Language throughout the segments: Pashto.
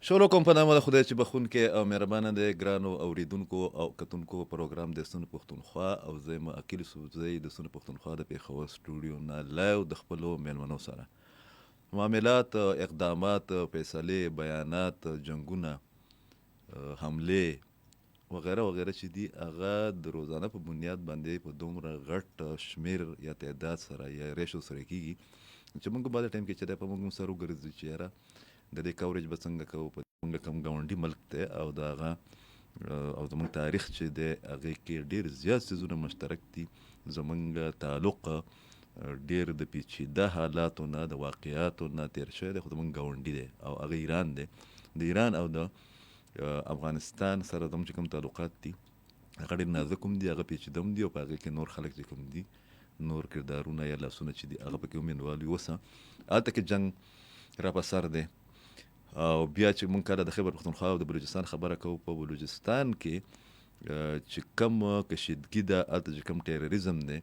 شولو کوم په نامه د خدای چې بخونکې او مهربانه دی ګرانو اوریدونکو او کتونکو پروګرام د سن پښتونخوا او زه یم عقیل سوزی د سن پښتونخوا د پېښور سټوډیو نه لایو د خپلو میلمنو سره معاملات، اقدامات، فیصلې، بیانات، جنګونه، حملې وغیره وغیره چې دي هغه د روزانه په بنیاد باندې په دومره غټ شمیر یا تعداد سره یا ریشو سره کېږي چې موږ بعضې ټایم کې چې دی په موږ سر وګرځي چې یاره د دې کوریج به څنګه کوو په موږ کوم ګاونډي ملک دی او د هغه او زموږ تاریخ چې دی هغې کې ډېر زیات څیزونه مشترک دي. زموږ تعلق ډېر د پیچیده حالاتو نه د واقعاتو نه تېر شوی دی، خو زموږ ګاونډي دی او هغه ایران دی. د ایران او د افغانستان سره زموږ چې کوم تعلقات دي هغه ډېر نازک هم دي، هغه پیچیده هم دي او په هغې کې نور خلک چې کوم دي نور کردارونه یا لاسونه چې دي هغه پکې هم انوالو اوسه. هلته کې جنګ را په سر دی او بیا چې مونږ کله د خیبر پښتونخوا او د بلوچستان خبره کوو، په بلوچستان کې چې کم کشیدګي ده هلته چې کم ټیرریزم دی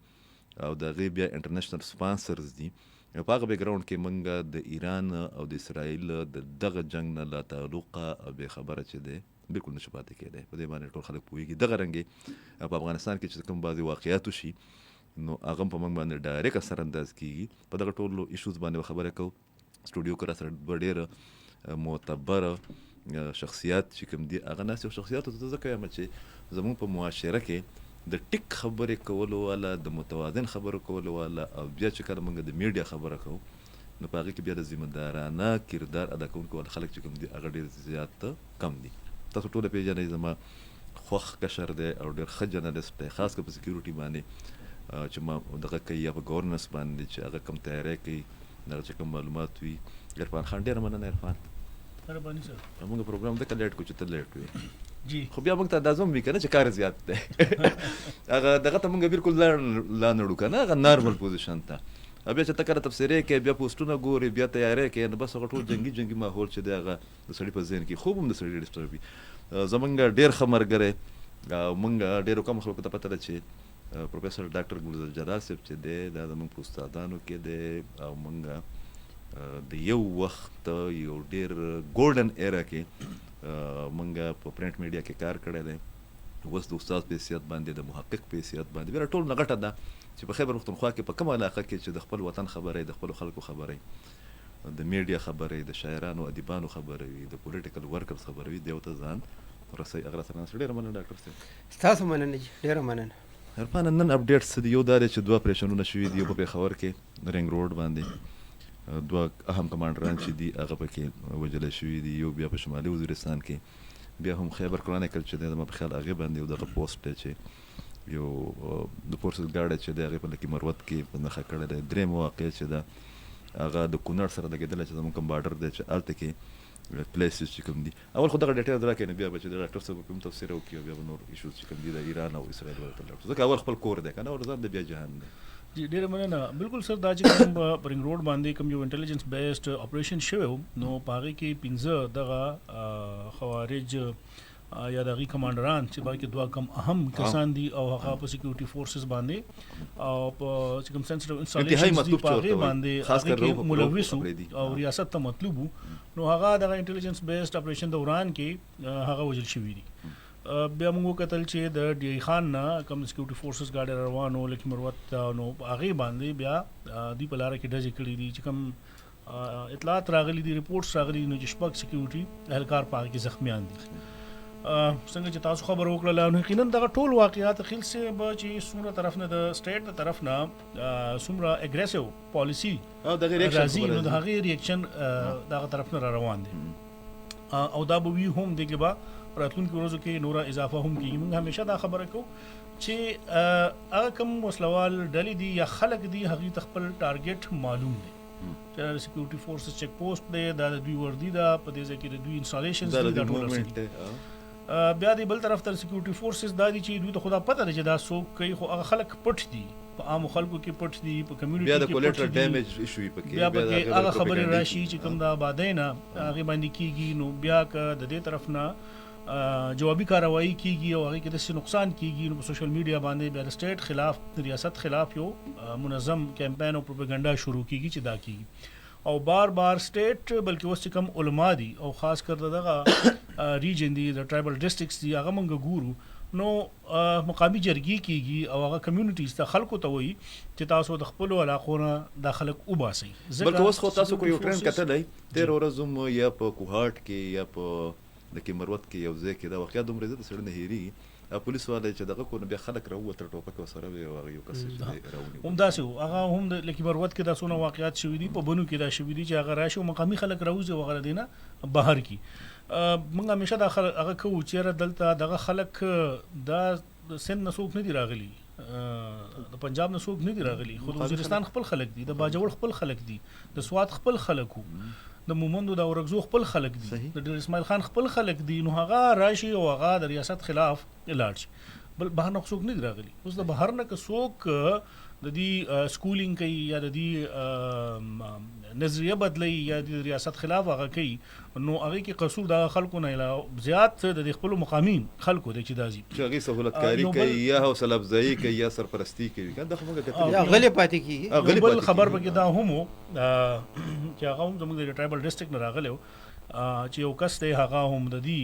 او د هغې بیا انټرنیشنل سپانسرز دي، په هغه بیکګراونډ کې مونږ د ایران او د اسرائیل د دغه جنګ نه لا تعلقه او بې خبره چې دی بالکل نشو پاتې کېدی. په دې باندې ټول خلک پوهېږي. دغه رنګې په افغانستان کې چې کوم بعضې واقعات وشي نو هغه هم په موږ باندې ډایرکټ اثر انداز کېږي. په دغه ټولو ایشوز باندې خبره کوو. سټوډیو کې راسره به ډېره معتبره شخصیات چې کوم دي هغه ناست یو شخصیاتو ته ځکه یم چې زموږ په معاشره کې د ټیک خبرې کولو والا، د متوازن خبرو کولو والا او بیا چې کله موږ د میډیا خبره کوو نو په هغې کې بیا د ذمهدارانه کردار ادا کوونکو والا خلک چې کوم دي هغه ډېر زیات کم دي. تاسو ټوله پېژنئ زما خوښ کشر دی او ډېر ښه جرنلسټ دی، خاص کر په سکیورټي باندې چې ما دغه کوي یا په ګورننس باندې چې هغه کوم تیاری کوي دغه چې کوم معلومات وي. عرفان خان ډېره مننه. عرفان مهرباني سر. موږ پروګرام ځکه لیټ کړو چې ته لیټ وي جی، خو بیا موږ ته اندازه هم وي که نه چې کار زیات دی هغه دغه ته موږ بالکل لا نړو که نه، هغه نارمل پوزیشن ته. بیا چې ته کله تبصرې کوې، بیا پوسټونه ګورې، بیا تیاری کوې، نو بس هغه ټول جنګي ماحول چې دی هغه د سړي په ذهن کې خوب هم د سړي ډسټرب وي. زموږ ډېر ښه ملګری او موږ ډېرو کم خلکو ته پته ده چې پروفیسر ډاکټر ګلزار جلال صاحب چې دی دا زموږ په استادانو کې دی او موږ د یو وخت یو ډېر ګولډن ایرا کې موږ په پرنټ میډیا کې کار کړی دی. اوس د استاد په حیثیت باندې، د محقق په حیثیت باندې بیا ټول نه غټه ده چې په خیبر پښتونخوا کې په کومه علاقه کې چې د خپل وطن خبرې، د خپلو خلکو خبرې، د میډیا خبرې، د شاعرانو ادیبانو خبرې، د پولیټیکل ورکرز خبرې دی او ته ځان رسوي. هغه سره ډېره مننه ډاکټر صاحب. ستاسو مننه، ډېره مننه. عرفان نن اپډیټ څه دي؟ یو دا دی چې 2 اپریشنونه شوي دي، یو په پېښور کې رنګ روډ باندې 2 اهم کمانډران چې دي هغه پکې وژل شوي دي، یو بیا په شمالي وزیرستان کې، بیا هم خیبر کرونیکل چې دی زما په خیال هغې باندې یو دغه پوسټ دی چې یو د فورسز ګارډ چې دی هغې په لکي مروت کې نښه کړی دی. درېیم واقع چې ده هغه د کونړ سره لګېدلی چې زموږ کوم بارډر دی چې هلته کې پلیسز چې کوم دي. اول خو دغه ډیټیل راکړئ نو بیا به چې د ډاکټر صاحب کوم تفسیر وکړي او بیا به نور ایشوز چې کوم دي د ایران او اسرائیل ورته ځکه اول خپل کور دی که نه، ورځان د بیا جهان دی. جی ډېره مننه. بالکل سر، دا چې کوم رنګ روډ باندې کوم یو انټیلیجنس بیسډ اپریشن شوی و نو په هغې کې 15 دغه خوارج یا د هغې کمانډران چې باقي 2 کم اهم کسان دي او هغه په سیکورټي فورسز باندې او په چې کوم سنسټیو انسټالیشنز دي په هغې باندې هغې ملوث او ریاست ته مطلوب وو نو هغه دغه انټیلیجنس بیسډ اپریشن دوران کې هغه وژل شوي دي. بیا موږ وکتل چې د ډی خان نه کوم سیکورټي فورسز ګاډي روان و لکه مروت نو هغې باندې بیا دوی په لاره کې ډزې کړي دي. چې کوم اطلاعات راغلي دي، رپورټس راغلي نو چې 6 سیکورټي اهلکار په هغې کې زخمیان دي. څنګه چې تاسو خبر وکړله نو یقینا دغه ټول واقعات خیل سے به چې څومره طرف نه د سټیټ د طرف نه څومره اګریسیو پالیسی راځي نو د هغې ریاکشن دغه طرف نه را روان دي او دا به وي هم دغه به راتلونکو ورځو کې نوره اضافه هم کېږي. موږ همیشه دا خبره کوو چې هغه کوم وسلوال ډلې دي یا خلک دي هغې ته خپل ټارګیټ معلوم دی. چې سیکورټي فورسز چیک پوسټ دی، دا د دوی وردي ده، په دې ځای کې د دوی انسټالیشنز دي، دا ټول ارسي. بیا دی بل طرف ته سیکورټي فورسز دا دي چې دوی ته خو دا پته ده چې دا څوک کوي، خو هغه خلک پټ دي، په عامو خلکو کې پټ دي، په کمیونټي کې پټ دي. بیا پکې هغه خبرې راشي چې کوم د آبادۍ نه هغې باندې کېږي نو بیا که د دې طرف نه جوابي کاروایی کیږي او هغه کې د نقصان کیږي نو په سوشل میډیا باندې بیا د سټیټ خلاف، د ریاست خلاف یو منظم کیمپین او پروپاګاندا شروع کیږي چې دا کیږي. او بار سټیټ بلکې اوس چې کوم علما دي او خاص کر دغه ریجن دي د ټرایبل ډسټرکټس دي هغه مونږ ګورو نو مقامی جرګې کیږي او هغه کمیونټیز ته خلکو ته وایي چې تاسو د خپلو علاقو نه دا خلک وباسئ. بلکې اوس خو تاسو کو یو ټرند کتلی تېره ورځ هم یا په کوهاټ کې یا په د کیمروت کې یو ځای کې دا واقعیا دومره زیاته سړی نه هېرېږي پولیس والا چې دغه کو نه بیا خلک راووتل ټوپک ورسره وي او هغه یو کس چې راونیو همداسې وو هغه هم د لکه مروت کې دا څونه واقعات شوي دي په بنو کې دا شوي دي چې هغه راشي او مقامي خلک راوځي او هغه دی نه بهر کي موږ همیشه دا هغه کوو چېرې دلته دغه خلک دا سند نه څوک نه دي راغلي د پنجاب نه څوک نه دي راغلي خو د وزیرستان خپل خلک دي د باجوړ خپل خلک دي د سوات خپل خلک وو د مومندو د اورګزو خپل خلک دي د ډیر اسماعیل خان خپل خلک دي نو هغه راشي او هغه د ریاست خلاف لاړ شي بل بهر نه څوک نه دي راغلي اوس د بهر نه که څوک د دې سکولینګ کوي یا د دې نظریه بدلی یا د ریاست خلاف هغه کوي نو هغه کې قصور د خلکو نه علاوه زیات د خپل مقامي خلکو د چې دازي چې هغه سہولتکاری کوي یا حوصله افزایی کوي یا سرپرستی کوي کنه دغه موږ کتل یا غلې پاتې کیږي بل خبر پکې دا هم چې هغه هم زموږ د ټرایبل ډسټرکټ نه راغلی چې یو کس دی هغه هم د دې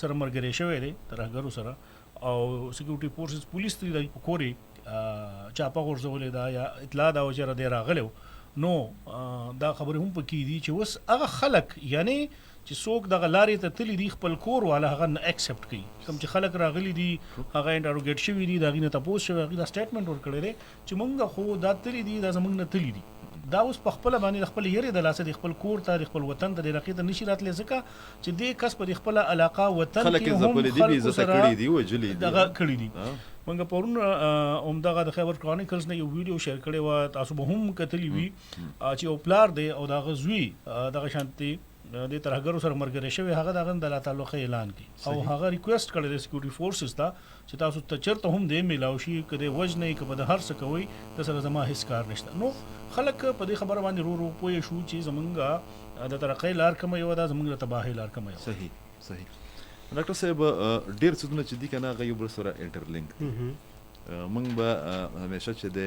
سره مرګري شوی دی ترهګرو سره او سکیورټي فورسز پولیس ته د پکوري چاپه غورځولې دا یا اطلاع دا و چې را غلی نو دا خبرې هم پکې دي چې اوس هغه خلک یعنی چې څوک دغه لارې ته تللی دي خپل کور والا هغه نه اکسپټ کوي کوم چې خلک راغلي دي هغه انټروګیټ شوي دي د هغې نه تپوس شوی هغې دا سټیټمنټ ورکړی دی چې مونږ خو دا تللی دي دا زمونږ نه تللی دي دا اوس په خپله باندې د خپل یېرې د لاسه د خپل کور ته د خپل وطن ته د رقې ته نشي راتلی ځکه چې دې کس په د خپله علاقه وطن کې هم خلکو سره دغه کړي دي موږ پرون همدغه د خیبر کرونیکلز نه یو ویډیو شیر کړی و تاسو به هم کتلی وي چې یو پلار دی او د هغه زوی دغه شانتي د ترهګرو سره مرګري شوی هغه دغه د لا تعلق اعلان کړي او هغه ریکویسټ کړی د سکیورټي فورسز ته چې تاسو ته چرته هم دې میلاو شي کده وجنه کبه د هر څه کوي د سره زما هیڅ کار نشته نو خلک په دې خبره باندې رو پوه شو چې زمونږ د ترقۍ لار کومه یو دا زمونږ د تباهۍ لار کومه یو صحیح ډاکټر صاحب ډیر څه چې دي کنه هغه یو بل سره انټرلینک موږ به همیشه چې د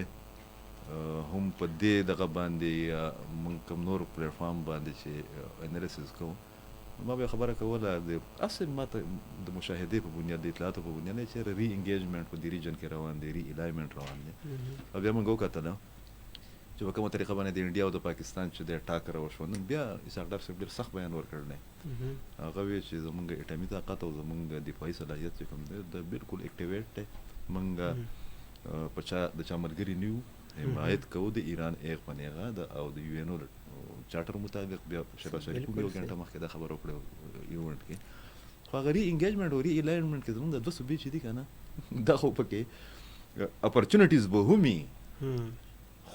هم په دې دغه باندې موږ کوم نور پلیټ فارم باندې چې انالیسس کوو ما به خبره کوله د اصل ماته د مشاهدې په بنیاد د اطلاعاتو په بنیاد چې ری انګیجمنټ په دې ریجن کې روان دی ری الایمنټ روان دی او بیا موږ وکتل چې په کومه طریقه باندې د انډیا او د پاکستان چې د ټاکر وشو نن بیا اسحاق صاحب ډېر سخت بیان ورکړل هغه وی چې زمونږ اټامي طاقت او زمونږ دفاعي صلاحیت چې کوم دی د بالکل اکټیویټ دی موږ په چا د چا ملګري نیو حمایت کوو د ایران ایغ پنیغه او د یو ان او چارټر مطابق بیا شبا شریف یو غنټه مخکې دا خبر وکړو ایونت کې خو هغه ری انګیجمنټ او ری الایمنټ کې زمونږ د دوه صوبې چې دي کنه دا خو پکې اپورچونټیز به همي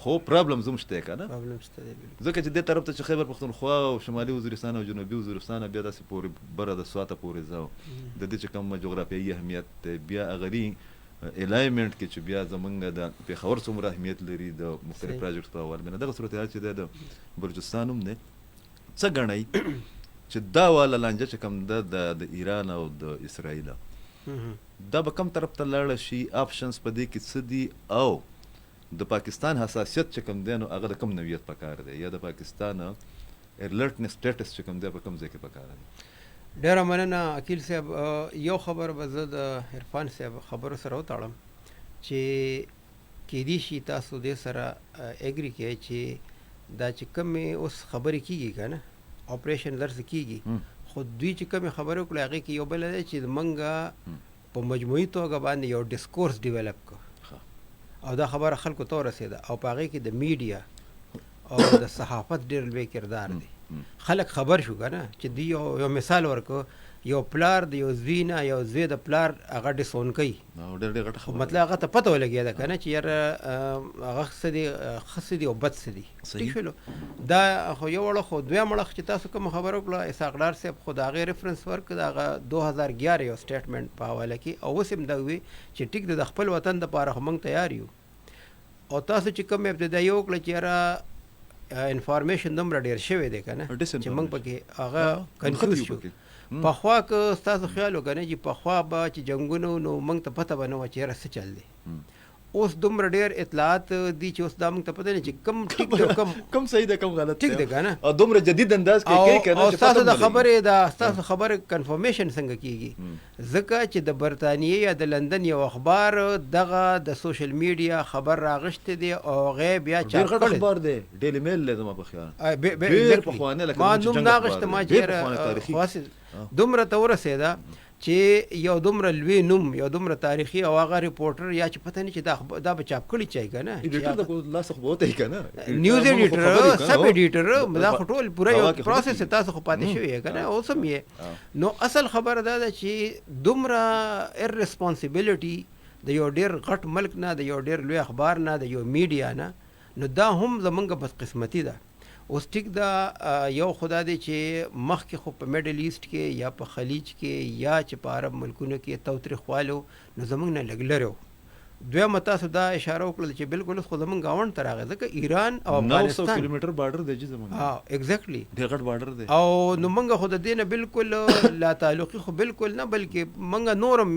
خو پرابلم زم شته کنه ځکه چې دې طرف ته چې خیبر پختونخوا او شمالي وزیرستان او جنوبي وزیرستان بیا داسې پورې بره د سواته پورې ځاو د دې چې کوم جغرافیایي اهمیت بیا اغري الایمنټ کې چې بیا زمونږ د پیښور څومره اهمیت لري د مختلف پروجیکټ په اول باندې دغه صورتحال چې د بلوچستان هم نه څه ګڼئ چې دا والا لانجه چې کوم د ایران او د اسرائیل دا به کوم طرف ته لاړه شي آپشنز په دې کې څه دي او د پاکستان حساسیت چې کوم دی نو هغه د کوم نوعیت پکار دی یا د پاکستان الرټنس سټیټس چې کوم دی په کوم ځای کې پکار دی ډیره مننه عقیل صاحب یو خبر به زه د عرفان صاحب خبرو سره وتړم چې کیدای شي تاسو دې سره اګری کړئ چې دا چې کومې اوس خبرې کیږي کنه اپریشن درس کیږي خو دوی چې کومې خبرې وکړي هغې کې یو بل دی چې موږ په مجموعي توګه باندې یو ډسکورس ډیولپ کړو او دا خبره خلکو ته ورسېده او په هغې کې د میډیا او د صحافت ډېر لوی کردار دی خلک خبر شو کنه چې دی یو مثال ورکو یو پلار د یو زوی نه یو زوی د پلار هغه ډسون کوي مطلب هغه ته پته ولګېده کنه چې یاره هغه څه دی ښه څه دي او بد څه دي ٹھیک شولو دا خو یو اړه خو دویم اړه چې تاسو کومه خبره وکړه اسحاق ډار صاحب خو د هغې ریفرنس ورکړه د هغه 2011 یو سټیټمنټ په حواله کې او اوس هم دا وي چې ټیک د خپل وطن دپاره خو موږ تیار یو او تاسو چې کوم ابتدایي وکړه چې یاره انفارمیشن دومره ډېر شوی دی که نه چې موږ پکې هغه کنفیوز شو پخوا که ستاسو خیال وکړه چې پخوا به چې جنګونه نو موږ ته پته به نه وه چې یاره څه چل دی اوس دومره ډېر اطلاعات دي چې اوس دا موږ ته پته نه چې کم ټیک دی کم صحیح ده کم غلط ټیک دی کنه او دومره جدید انداز کې کوي کنه او تاسو د خبرې دا تاسو خبره کنفرمیشن څنګه کیږي ځکه چې د برتانیې یا د لندن یو اخبار دغه د سوشل میډیا خبر راغشت دی او غیب یا چاپ کړی اخبار دی ډیلی میل لازم په خیال ډېر پخوانه لکه ما نوم ناغشت ما چې خاص دومره ته ورسېده چې یو دومره لوی نوم یو دومره تاریخي او هغه ریپورټر یا چې پته نه چې دا به چاپ کړی چای کنه ایډیټر د لاس خو بہت هی کنه نیوز ایډیټر سب ایډیټر دا ټول پوره یو پروسس تاسو خو پاتې شوی کنه اوس هم یې نو اصل خبره دا ده چې دومره ارریسپانسیبিলিټي د یو ډیر غټ ملک نه د یو ډیر لوی اخبار نه د یو میډیا نه نو دا هم زمونږ بدقسمتي ده اوس ټیک دا یو خدا دی چې مخکې خو په میډل ایسټ کې یا په خلیج کې یا چې په عرب ملکونو کې تاوتریخوالو نو زمونږ نه لږ لرې و دویمه تاسو دا اشاره وکړل چې بالکل اوس خو زمونږ ګاونډ ته راغی ځکه ایران او افغانستان 900 کیلومتر بارډر دی چې زمونږ ایگزیکټلی ډېر غټ بارډر دی او نو موږ خو د دې نه بالکل لا تعلقي خو بالکل نه بلکې موږ نورم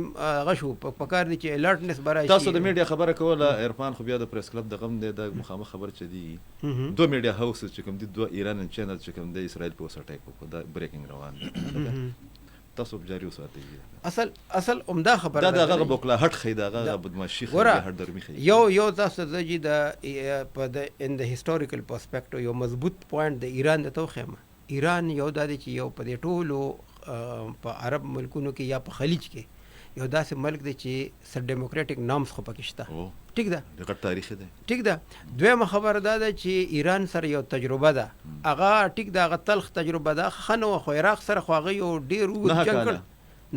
غشو په کار دي چې الرټنس برای تاسو د میډیا خبره کوله عرفان خو بیا د پریس کلب د غم دی د مخامخ خبر چې دی دوه میډیا هاوس چې کوم دي دوه ایران چینل چې کوم دی اسرائیل په وسه ټیک وکړه دا بریکینګ روان دی تاسو جاری وساتئ اصل عمده خبره دا هغه بوکلا هټ خې دا هغه بدمعشي خې هټ درمي خې یو تاسو د په د ان د هیستوریکل پرسپیکټیو یو مضبوط پوینټ د ایران د توخمه ایران یو د چې یو په دې ټولو په عرب ملکونو کې یا په خلیج کې یو داسې ملک دی چې سر ډیموکراټیک نامز خو پکې شته ټیک ده د غټ تاریخ دی ټیک ده دویمه خبره دا ده چې ایران سره یو تجربه ده هغه ټیک ده هغه تلخ تجربه ده خنو خو عراق سره خو هغه یو ډیر جنگ کړ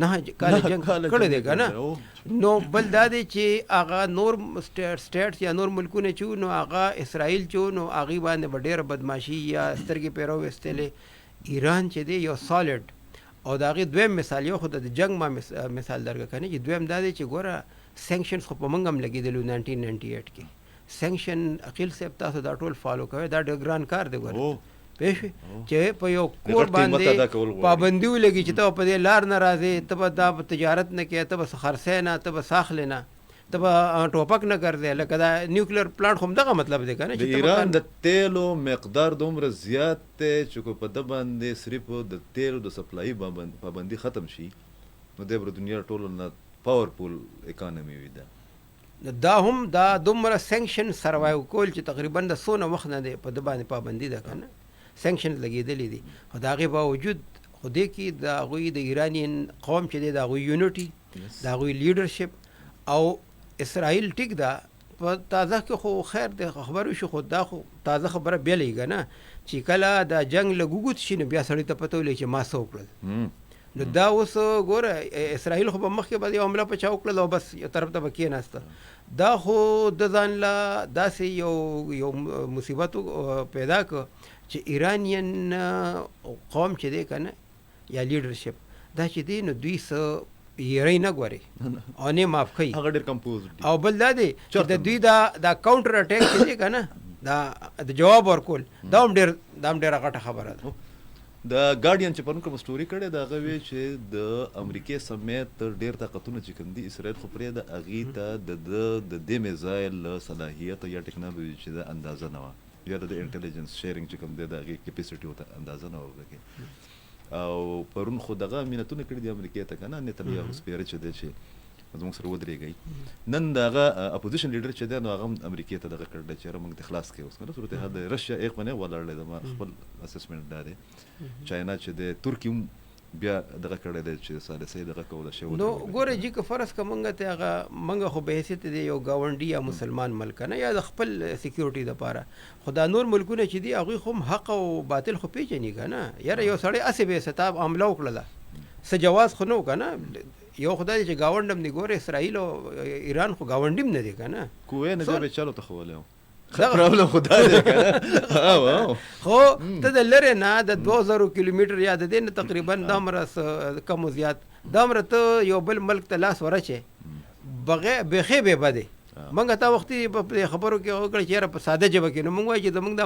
نه کال جنگ کړی دی کنه نو بل دا دی چې هغه نور سټیټس یا نور ملکونه چې نو هغه اسرائیل چې نو هغه باندې ډیر بدمعشي یا سترګې پیرو وستلې ایران چې دی یو سالډ او دا غي دویم مثال یو خود د جنگ ما مثال درګه کنه چې دویم دا دی چې ګوره سانکشنز خو په موږ هم لګیدلو 1998 کې سانکشن عقیل صاحب تاسو دا ټول فالو کوي دا ډېر ګران کار دی ګوره پېښ چې په یو کور باندې پابندي ولګي چې ته په دې لار نه راځي ته به دا تجارت نه کوي ته به خرڅه نه ته به ساخل نه ته به ټوپک نه ګرځي لکه دا نیوکلیر پلانټ هم دغه مطلب دی کنه چې ایران د تیلو مقدار دومره زیات دی چې کو په د باندې صرف د تیلو د سپلای پابندي ختم شي نو د دنیا ټولو نه پاورفول اکانومي وي دا هم دا دومره سانکشن سروایو کول چې تقریبا د سونه وخت نه دی په د باندې پابندي ده کنه سانکشن لګیدلې دي خو دا غي باوجود خو دې کې دا غوي د ایرانین قوم چې دا غوي یونټي دا غوي لیډرشپ او اسرائیل ټیک دا په تازه کې خو خیر د خبرو شو خو دا خو تازه خبره بیلې کنه چې کله دا جنگ لګوګوت شي نو بیا سړی ته پته ولې چې ما څه وکړل نو دا اوس ګوره اسرائیل خو په مخکې باندې حمله په چا وکړل او بس یو طرف ته به کېناسته دا خو د ځان لا داسې یو مصیبت پیدا کړ چې ایرانین قوم چې دی کنه یا لیډرشپ دا چې دی نو دوی څه یری نه ګوري او نه معاف کوي هغه ډېر کمپوز او بل دا دی چې د دوی دا کاونټر اٹیک چې دی کنه دا د جواب ورکول دا هم ډېر غټه خبره ده د ګارډین چې پرون کوم سټوري کړي دا غوي چې د امریکای سمیت ډېر طاقتونه چې کوم دي اسرائیل خو پرې د اغي ته د دې میزایل صلاحیت یا ټیکنالوژي چې د اندازه نه و یا د انټيليجنس شیرینګ چې کوم دی د اغي کیپاسټي او اندازه نه وګړي او پرون خو دغه مینتونه کړي د امریکای ته کنه نتنیاهو سپیره چې دی چې زموږ سره ودرېږي نن دغه اپوزیشن لیډر چې دی نو هغه امریکای ته دغه کړل چې موږ د خلاص کې اوس کنه صورت حال رشیا ایک باندې ولړل د خپل اسسمنت دی چاینا چې د ترکیه بیا دغه کړل چې سالسې دغه کوله شی نو ګوره جی که فرض کومه ته هغه منګه خو به حیثیت دی یو گاونډي یا مسلمان ملک نه یا د خپل سکیورټي لپاره خدا نور ملکونه چې دی هغه هم حق او باطل خو پیژني کنه یاره یو سړی اسې به ستاب عمله وکړه س جواز خو نو کنه یو خدای چې گاونډم دی ګوره اسرائیل او ایران خو گاونډیم نه دی کنه کوې نه به چلو ته خوله پرابلم خدا دې کنه خو ته د لره نه د 2000 کیلومتر یا د دین تقریبا دمره کم زیات دمره ته یو بل ملک ته لاس ورچه بغه بخې به بده منګه تا وختي په خبرو کې وکړ چې په ساده جبه کې نو موږ وایي چې موږ د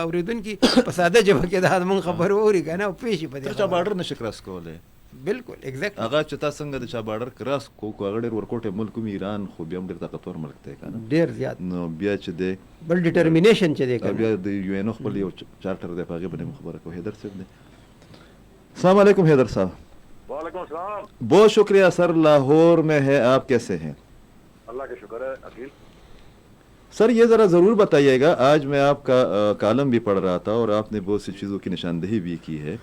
اوریدونکو په ساده جبه کې دا موږ خبرو اوري کنه او پیشي په دې چې بارډر نشي کراس کوله بالکل ایگزیکټلی هغه چې تاسو څنګه د چا بارډر کراس کو هغه ډېر ورکوټه ملک هم ایران خو بیا هم ډېر طاقتور ملک دی کنه ډیر زیات نو بیا چې دی بل ډیټرمینیشن چې دی بیا د یو ان خپل یو چارټر دی په هغه باندې خبره کوي حیدر صاحب دی. السلام علیکم حیدر صاحب. وعلیکم السلام. بہت شکریہ سر, لاہور میں ہے, آپ کیسے ہیں؟ اللہ کا شکر ہے. عقیل سر یہ ذرا ضرور بتائیے گا, آج میں آپ کا کالم بھی پڑھ رہا تھا اور آپ نے بہت سی چیزوں کی نشاندہی بھی کی ہے.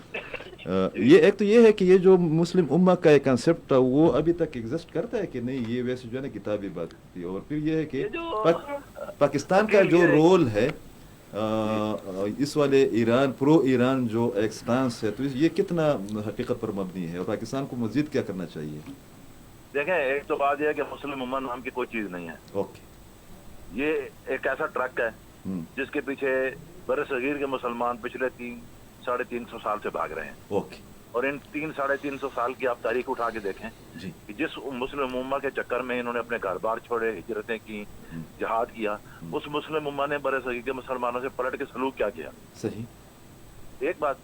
یہ ایک تو یہ ہے کہ یہ جو مسلم امہ کا ایک کنسیپٹ تھا وہ ابھی تک ایگزسٹ کرتا ہے کہ نہیں, یہ ویسے جو ہے نا کتابی بات تھی. اور پھر یہ ہے کہ پاکستان کا جو رول ہے اس والے ایران پرو ایران جو ایک سٹانس ہے تو یہ کتنا حقیقت پر مبنی ہے اور پاکستان کو مزید کیا کرنا چاہیے؟ دیکھیں, ایک تو بات یہ ہے کہ مسلم امہ نام کی کوئی چیز نہیں ہے. اوکے, یہ ایک ایسا ٹرک ہے جس کے پیچھے بر صغیر کے مسلمان پچھلے 300-350 سال سے بھاگ رہے ہیں. اوکے, اور ان 300-350 سال کی آپ تاریخ اٹھا کے دیکھیں جی, کہ جس مسلم امہ کے چکر میں انہوں نے اپنے گھر بار چھوڑے, ہجرتیں کی, جہاد کیا, اس مسلم امہ نے بر صغیر کے مسلمانوں سے پلٹ کے سلوک کیا کیا. صحیح. ایک بات.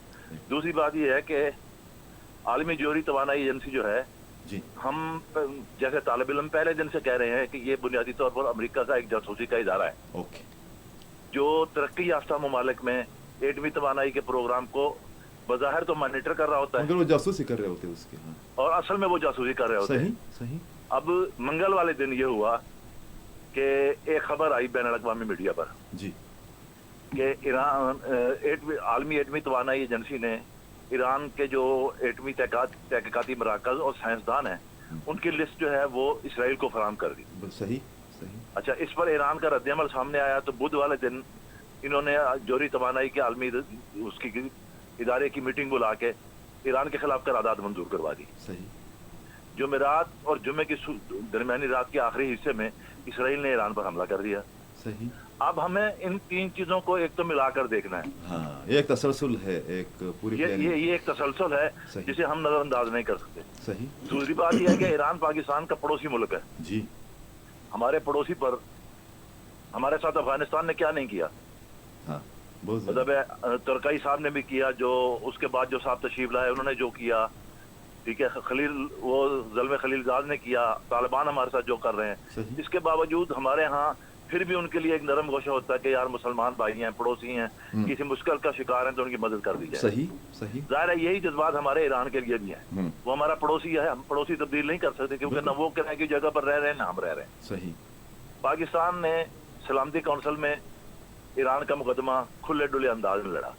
دوسری بات یہ ہے کہ عالمی جوہری توانائی ایجنسی جو ہے, جی, ہم جیسے طالب علم پہلے دن سے کہہ رہے ہیں کہ یہ بنیادی طور پر امریکہ کا ایک جاسوسی کا ادارہ ہے. اوکے, جو ترقی یافتہ ممالک میں ایٹمی توانائی کے پروگرام کو بظاہر تو مانیٹر کر رہا ہوتا ہے مگر وہ جاسوسی کر رہے ہوتے اس کے. ہاں, اور اصل میں وہ جاسوسی کر رہے ہوتے ہیں. صحیح صحیح. اب منگل والے دن یہ ہوا کہ ایک خبر آئی بین الاقوامی میڈیا پر جی کہ ایران عالمی ایٹمی توانائی ایجنسی نے ایران کے جو ایٹمی تحقیقاتی مراکز اور سائنسدان ہیں ان کی لسٹ جو ہے وہ اسرائیل کو فراہم کر دی. صحیح صحیح. اچھا, اس پر ایران کا رد عمل سامنے آیا تو بدھ والے دن انہوں نے جوہری توانائی کے عالمی اس کی ادارے کی میٹنگ بلا کے ایران کے خلاف قرارداد منظور کروا دی. صحیح. جمعرات اور جمعے کی درمیانی رات کے آخری حصے میں اسرائیل نے ایران پر حملہ کر دیا. صحیح. اب ہمیں ان تین چیزوں کو ایک تو ملا کر دیکھنا ہے. ہاں, ایک تسلسل ہے, ایک پوری یہ ایک تسلسل ہے جسے ہم نظر انداز نہیں کر سکتے. صحیح. دوسری بات یہ ہے کہ ایران پاکستان کا پڑوسی ملک ہے. جی, ہمارے پڑوسی پر ہمارے ساتھ افغانستان نے کیا نہیں کیا. ہاں, بہت مطلب ترکائی صاحب نے بھی کیا, جو اس کے بعد جو صاحب تشریف لائے انہوں نے جو کیا, ٹھیک ہے, خلیل وہ ظلم خلیل زاد نے کیا, طالبان ہمارے ساتھ جو کر رہے ہیں. اس کے باوجود ہمارے ہاں پھر بھی ان کے لیے ایک نرم گوشہ ہوتا ہے کہ یار مسلمان بھائی ہیں, پڑوسی ہیں, کسی مشکل کا شکار ہیں تو ان کی مدد کر دی جائے. صحیح صحیح. ظاہر ہے یہی جذبات ہمارے ایران کے لیے بھی ہیں. وہ ہمارا پڑوسی ہے, ہم پڑوسی تبدیل نہیں کر سکتے کیونکہ نہ وہ کرائے کی جگہ پر رہ رہے ہیں نہ ہم رہ رہے ہیں. صحیح. پاکستان نے سلامتی کونسل میں ایران کا مقدمہ کھلے ڈلے انداز میں لڑا.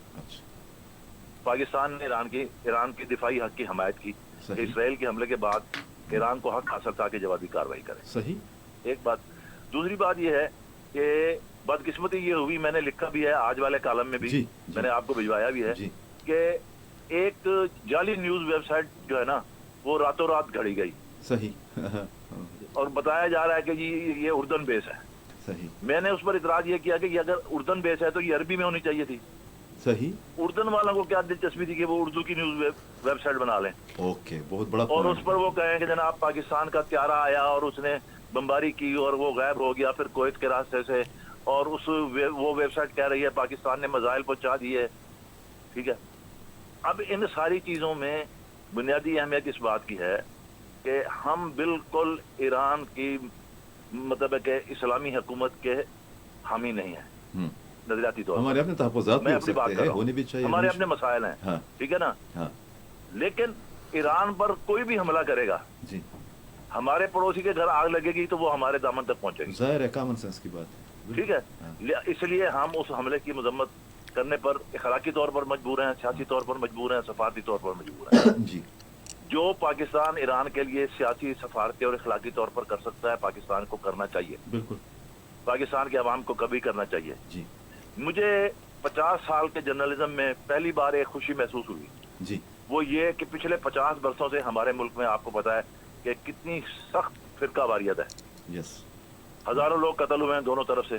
پاکستان نے ایران کی دفاعی حق کی حمایت کی کہ اسرائیل کے حملے کے بعد ایران کو حق حاصل تھا کہ جوابی کارروائی کرے. صحیح. ایک بات. دوسری بات یہ ہے کہ بدقسمتی یہ ہوئی, میں نے لکھا بھی ہے آج والے کالم میں بھی, میں نے آپ کو بھجوایا بھی ہے کہ ایک جعلی نیوز ویب سائٹ جو ہے نا وہ راتوں رات گھڑی گئی. صحیح. اور بتایا جا رہا ہے کہ جی یہ اردن بیس ہے. صحیح. میں نے اس پر اعتراض یہ کیا کہ یہ اگر اردن بیس ہے تو یہ عربی میں ہونی چاہیے تھی. صحیح. اردن والوں کو کیا دلچسپی تھی کہ وہ اردو کی نیوز ویب سائٹ بنا لیں. اوکے, بہت بڑا. اور اس پر وہ کہیں کہ جناب پاکستان کا طیارہ آیا اور اس نے بمباری کی اور وہ غائب ہو گیا پھر کویت کے راستے سے, اور وہ ویب سائٹ کہہ رہی ہے پاکستان نے میزائل پہنچا دیے. ٹھیک ہے. اب ان ساری چیزوں میں بنیادی اہمیت اس بات کی ہے کہ ہم بالکل ایران کی مطلب ہے کہ اسلامی حکومت کے حامی نہیں ہیں نظریاتی طور پر. ہمارے اپنے تحفظات بھی ہو سکتے ہیں, ہونے بھی چاہیے, ہمارے اپنے مسائل ہیں. ٹھیک ہے نا. لیکن ایران پر کوئی بھی حملہ کرے گا, جی, ہمارے پڑوسی کے گھر آگ لگے گی تو وہ ہمارے دامن تک پہنچے گی. ظاہر ہے, کامن سینس کی بات ہے. ٹھیک ہے. اس لیے ہم اس حملے کی مذمت کرنے پر اخلاقی طور پر مجبور ہیں, سیاسی طور پر مجبور ہیں, سفارتی طور پر مجبور ہیں. جی. جو پاکستان ایران کے لیے سیاسی, سفارتی اور اخلاقی طور پر کر سکتا ہے پاکستان کو کرنا چاہیے. بالکل. پاکستان کے عوام کو کبھی کرنا چاہیے. جی. مجھے 50 سال کے جرنلزم میں پہلی بار ایک خوشی محسوس ہوئی. جی. وہ یہ کہ پچھلے 50 برسوں سے ہمارے ملک میں آپ کو پتا ہے کہ کتنی سخت فرقہ واریت ہے. یس. ہزاروں لوگ قتل ہوئے ہیں دونوں طرف سے.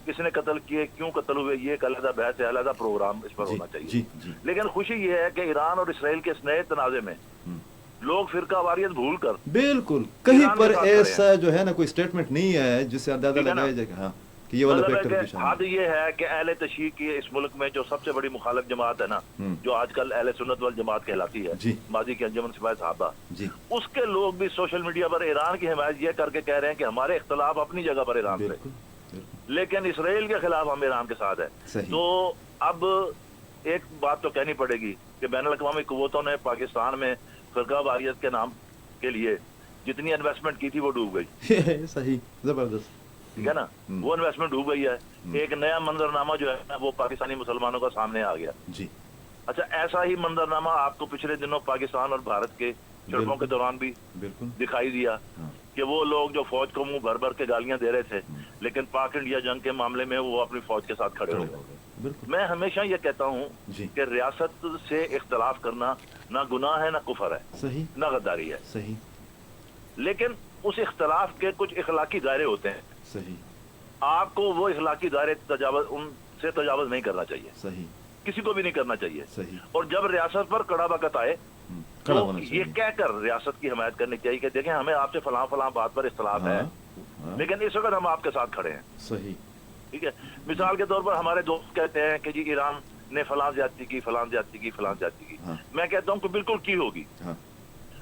کس نے قتل کیے, کیوں قتل ہوئے, یہ ایک علیحدہ بحث ہے, علیحدہ پروگرام اس پر ہونا چاہیے. لیکن خوشی یہ ہے کہ ایران اور اسرائیل کے اس نئے تنازع میں لوگ فرقہ واریت بھول کر بالکل کہیں پر ایسا جو ہے نا کوئی اسٹیٹمنٹ نہیں ہے جس سے اندازہ لگایا جائے کہ ہاں کہ یہ والا مطلب ہے فیکٹر بھی کہ شامل حد یہ ہے کہ اہل تشیع کی اس ملک میں جو سب سے بڑی مخالف جماعت ہے نا، جو آج کل اہل سنت والجماعت کہلاتی ہے، جی ماضی کے انجمن سپاہی صحابہ، جی اس کے لوگ بھی سوشل میڈیا پر ایران کی حمایت یہ کر کے کہہ رہے ہیں کہ ہمارے اختلاف اپنی جگہ پر ایران سے، بالکل بالکل لیکن اسرائیل کے خلاف ہم ایران کے ساتھ ہیں. صحیح. تو اب ایک بات تو کہنی پڑے گی کہ بین الاقوامی قوتوں نے پاکستان میں فرقہ واریت کے نام کے لیے جتنی انویسٹمنٹ کی تھی وہ ڈوب گئی. صحیح زبردست. ٹھیک ہے نا، وہ انویسٹمنٹ ڈوب گئی ہے. ایک نیا منظرنامہ جو ہے نا وہ پاکستانی مسلمانوں کا سامنے آ گیا. جی اچھا، ایسا ہی منظرنامہ آپ کو پچھلے دنوں پاکستان اور بھارت کے جھڑپوں کے دوران بھی بالکل دکھائی دیا کہ وہ لوگ جو فوج کو منہ بھر بھر کے گالیاں دے رہے تھے، لیکن پاک انڈیا جنگ کے معاملے میں وہ اپنی فوج کے ساتھ کھڑے ہو گئے. بالکل. میں ہمیشہ یہ کہتا ہوں جی کہ ریاست سے اختلاف کرنا نہ گناہ ہے نہ کفر ہے، صحیح نہ غداری ہے، صحیح لیکن اس اختلاف کے کچھ اخلاقی دائرے ہوتے ہیں. صحیح آپ کو وہ اخلاقی دائرے ان سے تجاوز نہیں کرنا چاہیے، صحیح کسی کو بھی نہیں کرنا چاہیے. صحیح. اور جب ریاست پر کڑا وقت آئے کڑا تو ہونا یہ چاہیے. کہہ کر ریاست کی حمایت کرنی چاہیے کہ دیکھیں ہمیں آپ سے فلاں فلاں بات پر اختلاف ہے، لیکن اس وقت ہم آپ کے ساتھ کھڑے ہیں. صحیح. ٹھیک ہے. مثال کے طور پر ہمارے دوست کہتے ہیں کہ جی ایران نے فلاں زیادتی کی، فلاں زیادتی کی، فلاں زیادتی کی. میں کہتا ہوں کہ بالکل کی ہوگی.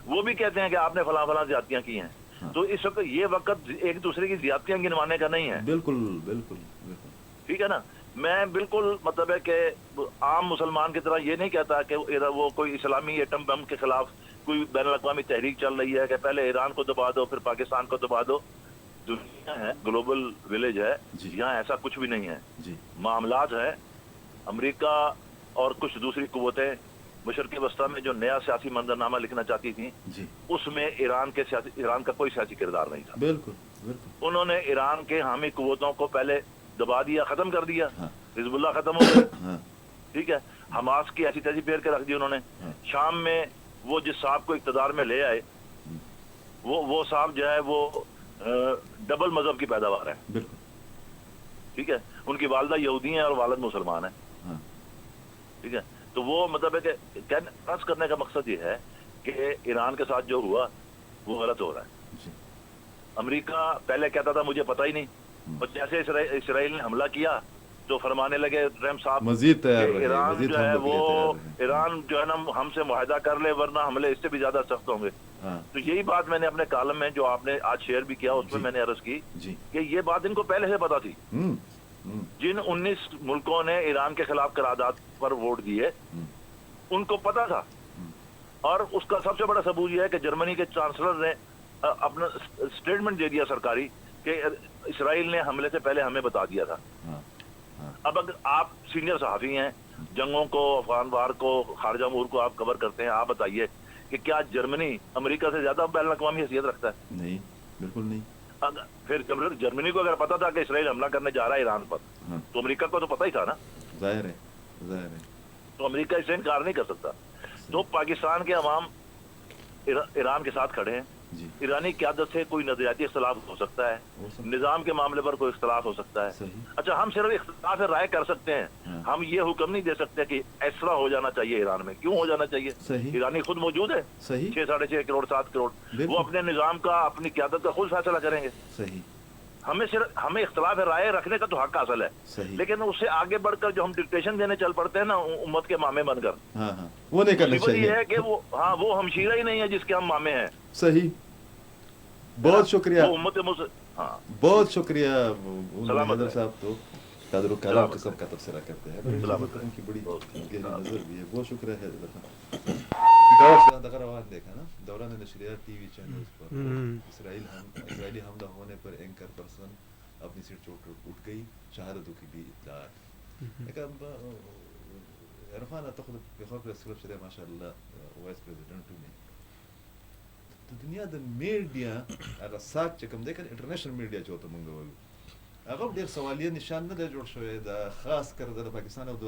وہ بھی کہتے ہیں کہ آپ نے فلاں فلاں زیادتیاں کی ہیں. تو اس وقت یہ وقت ایک دوسرے کی زیادتیاں گنوانے کا نہیں ہے. بالکل بالکل بالکل. ٹھیک ہے نا. میں بالکل مطلب ہے کہ عام مسلمان کی طرح یہ نہیں کہتا کہ وہ کوئی اسلامی ایٹم بم کے خلاف کوئی بین الاقوامی تحریک چل رہی ہے کہ پہلے ایران کو دبا دو پھر پاکستان کو دبا دو. دنیا ہے، گلوبل ولیج ہے، یہاں ایسا کچھ بھی نہیں ہے. معاملات ہیں. امریکہ اور کچھ دوسری قوتیں مشرق وسطیٰ میں جو نیا سیاسی منظرنامہ لکھنا چاہتی تھیں، اس میں ایران کا کوئی سیاسی کردار نہیں تھا. بالکل بالکل. انہوں نے ایران کے حامی قوتوں کو پہلے دبا دیا، ختم کر دیا. حزب اللہ ختم ہو گئے. ٹھیک ہے. حماس کی ایسی تیسی پھیر کے رکھ دی انہوں نے. شام میں وہ جس صاحب کو اقتدار میں لے آئے وہ صاحب جو ہے وہ ڈبل مذہب کی پیداوار ہے. بالکل. ٹھیک ہے. ان کی والدہ یہودی ہیں اور والد مسلمان ہیں. ٹھیک ہے. تو وہ مطلب ہے کہ عرض کرنے کا مقصد یہ ہے کہ ایران کے ساتھ جو ہوا وہ غلط ہو رہا ہے. امریکہ پہلے کہتا تھا مجھے پتہ ہی نہیں، اور جیسے اسرائیل نے حملہ کیا تو فرمانے لگے ٹرمپ صاحب مزید تیار رہے، ایران مزید جو ہے حملوں کے لیے تیار رہے. ایران جو ہے نا ہم سے معاہدہ کر لے ورنہ حملے اس سے بھی زیادہ سخت ہوں گے. تو یہی بات میں نے اپنے کالم میں جو آپ نے آج شیئر بھی کیا اس میں میں نے عرض کی کہ یہ بات ان کو پہلے سے پتا تھی. جن 19 ملکوں نے ایران کے خلاف قرارداد پر ووٹ دیے ان کو پتا تھا. اور اس کا سب سے بڑا ثبوت یہ ہے کہ جرمنی کے چانسلر نے اپنا اسٹیٹمنٹ دے دیا سرکاری کہ اسرائیل نے حملے سے پہلے ہمیں بتا دیا تھا. اب اگر آپ سینئر صحافی ہیں، جنگوں کو، افغان وار کو، خارجہ امور کو آپ کور کرتے ہیں، آپ بتائیے کہ کیا جرمنی امریکہ سے زیادہ بین الاقوامی حیثیت رکھتا ہے؟ نہیں، بالکل نہیں. پھر جرمنی کو اگر پتا تھا کہ اسرائیل حملہ کرنے جا رہا ہے ایران پر تو امریکہ کو تو پتا ہی تھا نا. ظاہر ہے ظاہر ہے. تو امریکہ اس سے انکار نہیں کر سکتا. تو پاکستان کے عوام ایران کے ساتھ کھڑے ہیں. ایرانی قیادت سے کوئی نظریاتی اختلاف ہو سکتا ہے، نظام کے معاملے پر کوئی اختلاف ہو سکتا ہے. اچھا، ہم صرف اختلاف رائے کر سکتے ہیں، ہم یہ حکم نہیں دے سکتے کہ اس طرح ہو جانا چاہیے ایران میں. کیوں ہو جانا چاہیے؟ ایرانی خود موجود ہے، 6.5 کروڑ 7 کروڑ، وہ اپنے نظام کا، اپنی قیادت کا خود فیصلہ کریں گے. ہمیں اختلاف رائے رکھنے کا تو حق حاصل ہے، لیکن اس سے آگے بڑھ کر جو ہم ڈکٹیشن دینے چل پڑتے ہیں نا امت کے مامے بن کر، وہ نہیں کرنا چاہیے. یہ ہے کہ وہ ہمشیرہ ہی نہیں ہے جس کے ہم مامے ہیں. صحیح. بہت شکریہ، بہت شکریہ حیدر صاحب. تو قدر و کلام قسم کا تبصرہ کرتے ہیں، ان کی بڑی گہری نظر بھی ہے. بہت شکریہ حیدر صاحب. دیکھا نا دوران نشریات ٹی وی چینلز پر اسرائیلی حملہ ہونے پر اینکر پرسن اپنی سیٹ چھوڑ اٹھ گئی، شہادتوں کی بھی اطلاعات. عرفان اعتقد بخوف الاسلوب شده ما شاء الله وایس پریزیڈنٹ میں دنیا د میډیا هغه ساک چې کوم دی کنه انټرنیشنل میډیا چې ورته مونږ وایو هغه ډېر سوالیه نشان نه دی جوړ شوی د خاص کر د پاکستان او د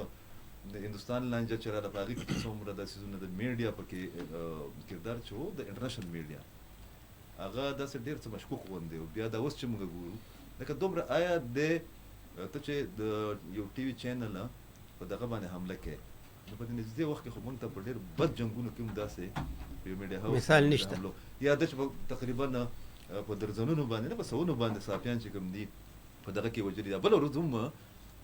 هندوستان لانجه چې را د هغې کې څومره د څیزونه د میډیا پکې کردار چې و د انټرنیشنل میډیا هغه داسې ډېر څه مشکوک غوندې و. بیا دا اوس چې مونږ ګورو لکه دومره آیا د ته چې د یو ټي وي چینل په دغه باندې حمله کوي نو په دې نږدې وخت کې خو مونږ ته په ډېر بد جنګونو کې هم داسې یو میډیا هاوس مثال نشته. یا د تقریبا په درځنونو باندې نه په سوونو باندې صحافیان چې کوم دي په دغه کې وجري دا بل ورځ هم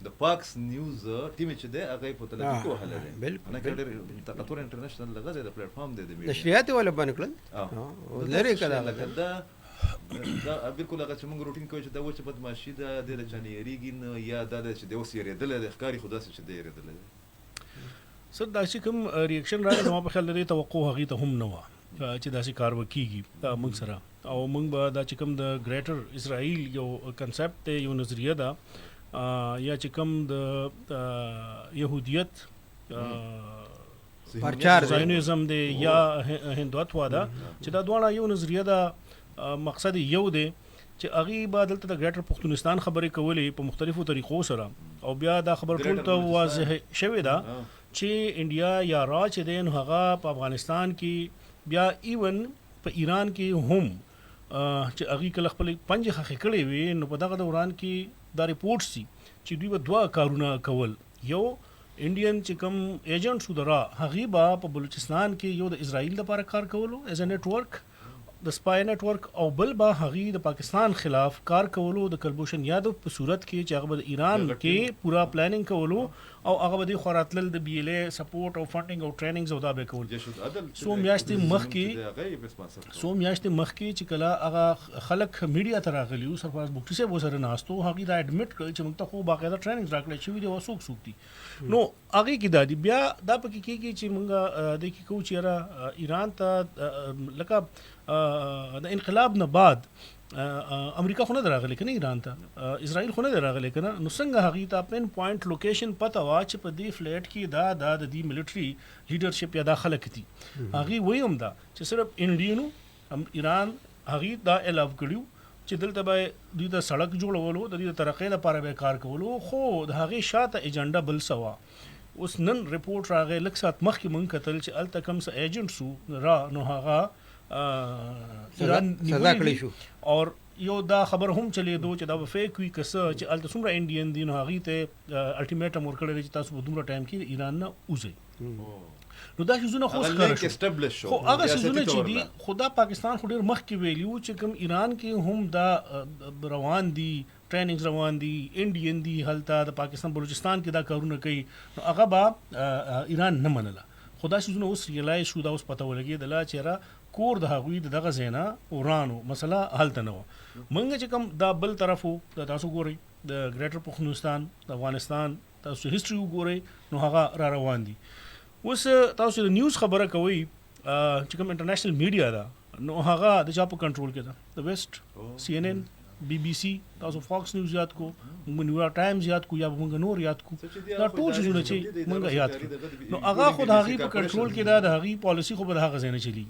د پاکس نیوز ټیم چې دی هغه په تلفظ کې وهله دی بالکل نه کړي طاقتور انټرنیشنل لغه دی د پلیټ فارم دی د نشریات ولا باندې کړل لری کړه دا بالکل هغه چې موږ روټین کوي چې دا و چې بدمعشي ده د جنیریږي نه یا دا چې د اوس یریدل د ښکاری خدا چې دی یریدل سر دا چې کوم ریاکشن راغی نو په خیال لري توقع هغه ته هم نه و چې دا چې کار وکیږي موږ سره او موږ به دا چې کوم د ګریټر اسرائیل یو کنسپټ ته یو نظریه ده یا چې کوم د يهودیت پرچار زاینیزم دی یا هندوتوا ده چې دا دواړه یو نظریه ده مقصد یو دی چې هغه به دلته د ګریټر پښتونستان خبرې کولې په مختلفو طریقو سره او بیا دا خبر ټول ته واضح شوی ده چې انډیا یا را چې دی نو هغه په افغانستان کې بیا ایون په ایران کې هم چې هغه کله خپل پنځه خخې کړې وي نو په دغه دوران کې دا ریپورټ سي چې دوی به دوه کارونه کول یو انډین چې کوم ایجنټ شو درا هغه به په بلوچستان کې یو د اسرائیل لپاره کار کولو ایز ا نیټورک د سپای نیټورک او بل به هغه د پاکستان خلاف کار کولو د کلبوشن یادو په صورت کې چې هغه د ایران کې پورا پلانینګ کولو او هغه د خوراتل د بی ال ای سپورټ او فنډینګ او ټریننګز او دا به کول سو میاشتې مخ کې چې کله هغه خلک میډیا ته راغلی او سرفراز بوکټي سه وسره ناستو هغه دا اډمیټ کړ چې موږ ته خو باقاعده ټریننګز راکړل شوی دی او څوک دي نو هغه کې دا دی بیا دا پکې کېږي چې موږ د کې کو چیرې ایران ته لکه د انقلاب نه بعد امریکا خو نه راغلی کنه ایران ته اسرائیل خو نه راغلی کنه نو څنګه هغه ته پن پوینټ لوکیشن پته وا چې په دې فلیټ کې دا د دې ملټری لیډرشپ یا د خلک دي هغه ویم دا چې صرف انډینو ایران هغه دا الاو کړیو چې دلته به دوی د سړک جوړولو د دې ترقې لپاره به کار کولو خو د هغه شاته ایجنډا بل سوا اوس نن ریپورت راغی لکه سات مخکې مونږ کتل چې الته کم څه ایجنټ سو را نو هغه سزا کړی شو اور یو دا خبر هم چلیدو چې دا فیک وی کس چې الته څومره انډین دي نو هغه ته الټیمیټم ورکړل چې تاسو په دومره ټایم کې ایران نه اوځي نو دا شزونه خو ښه خو هغه شزونه چې دي خدا پاکستان خو ډیر مخکې ویلیو چې کوم ایران کې هم دا روان دي ټریننګز روان دي انډین دي هلته د پاکستان بلوچستان کې دا کارونه کوي نو هغه با ایران نه منله خدا شزونه اوس ریلایز شو دا اوس پته ولګي د لا چیرې کور د هغوی دغه زینا اورانو مسله حل نه و منګه چې کوم دا بل طرفو د تاسو ګوري د ګریټر پښتونستان د افغانستان تاسو هیستوري وګورئ نو هغه را روان دي اوس تاسو د نیوز خبره کوي چې کوم انټرنیشنل میډیا دا نو هغه د چا په کنټرول کې ده د ویسټ سی ان ان بی بی سی تاسو فاکس نیوز یاد کو موږ نیویارک ټایمز یاد کو یا موږ نور یاد کو دا ټول شیزونه چې موږ یاد کو نو هغه خود هغه په کنټرول کې دا د هغه پالیسی خو به هغه ځنه چلی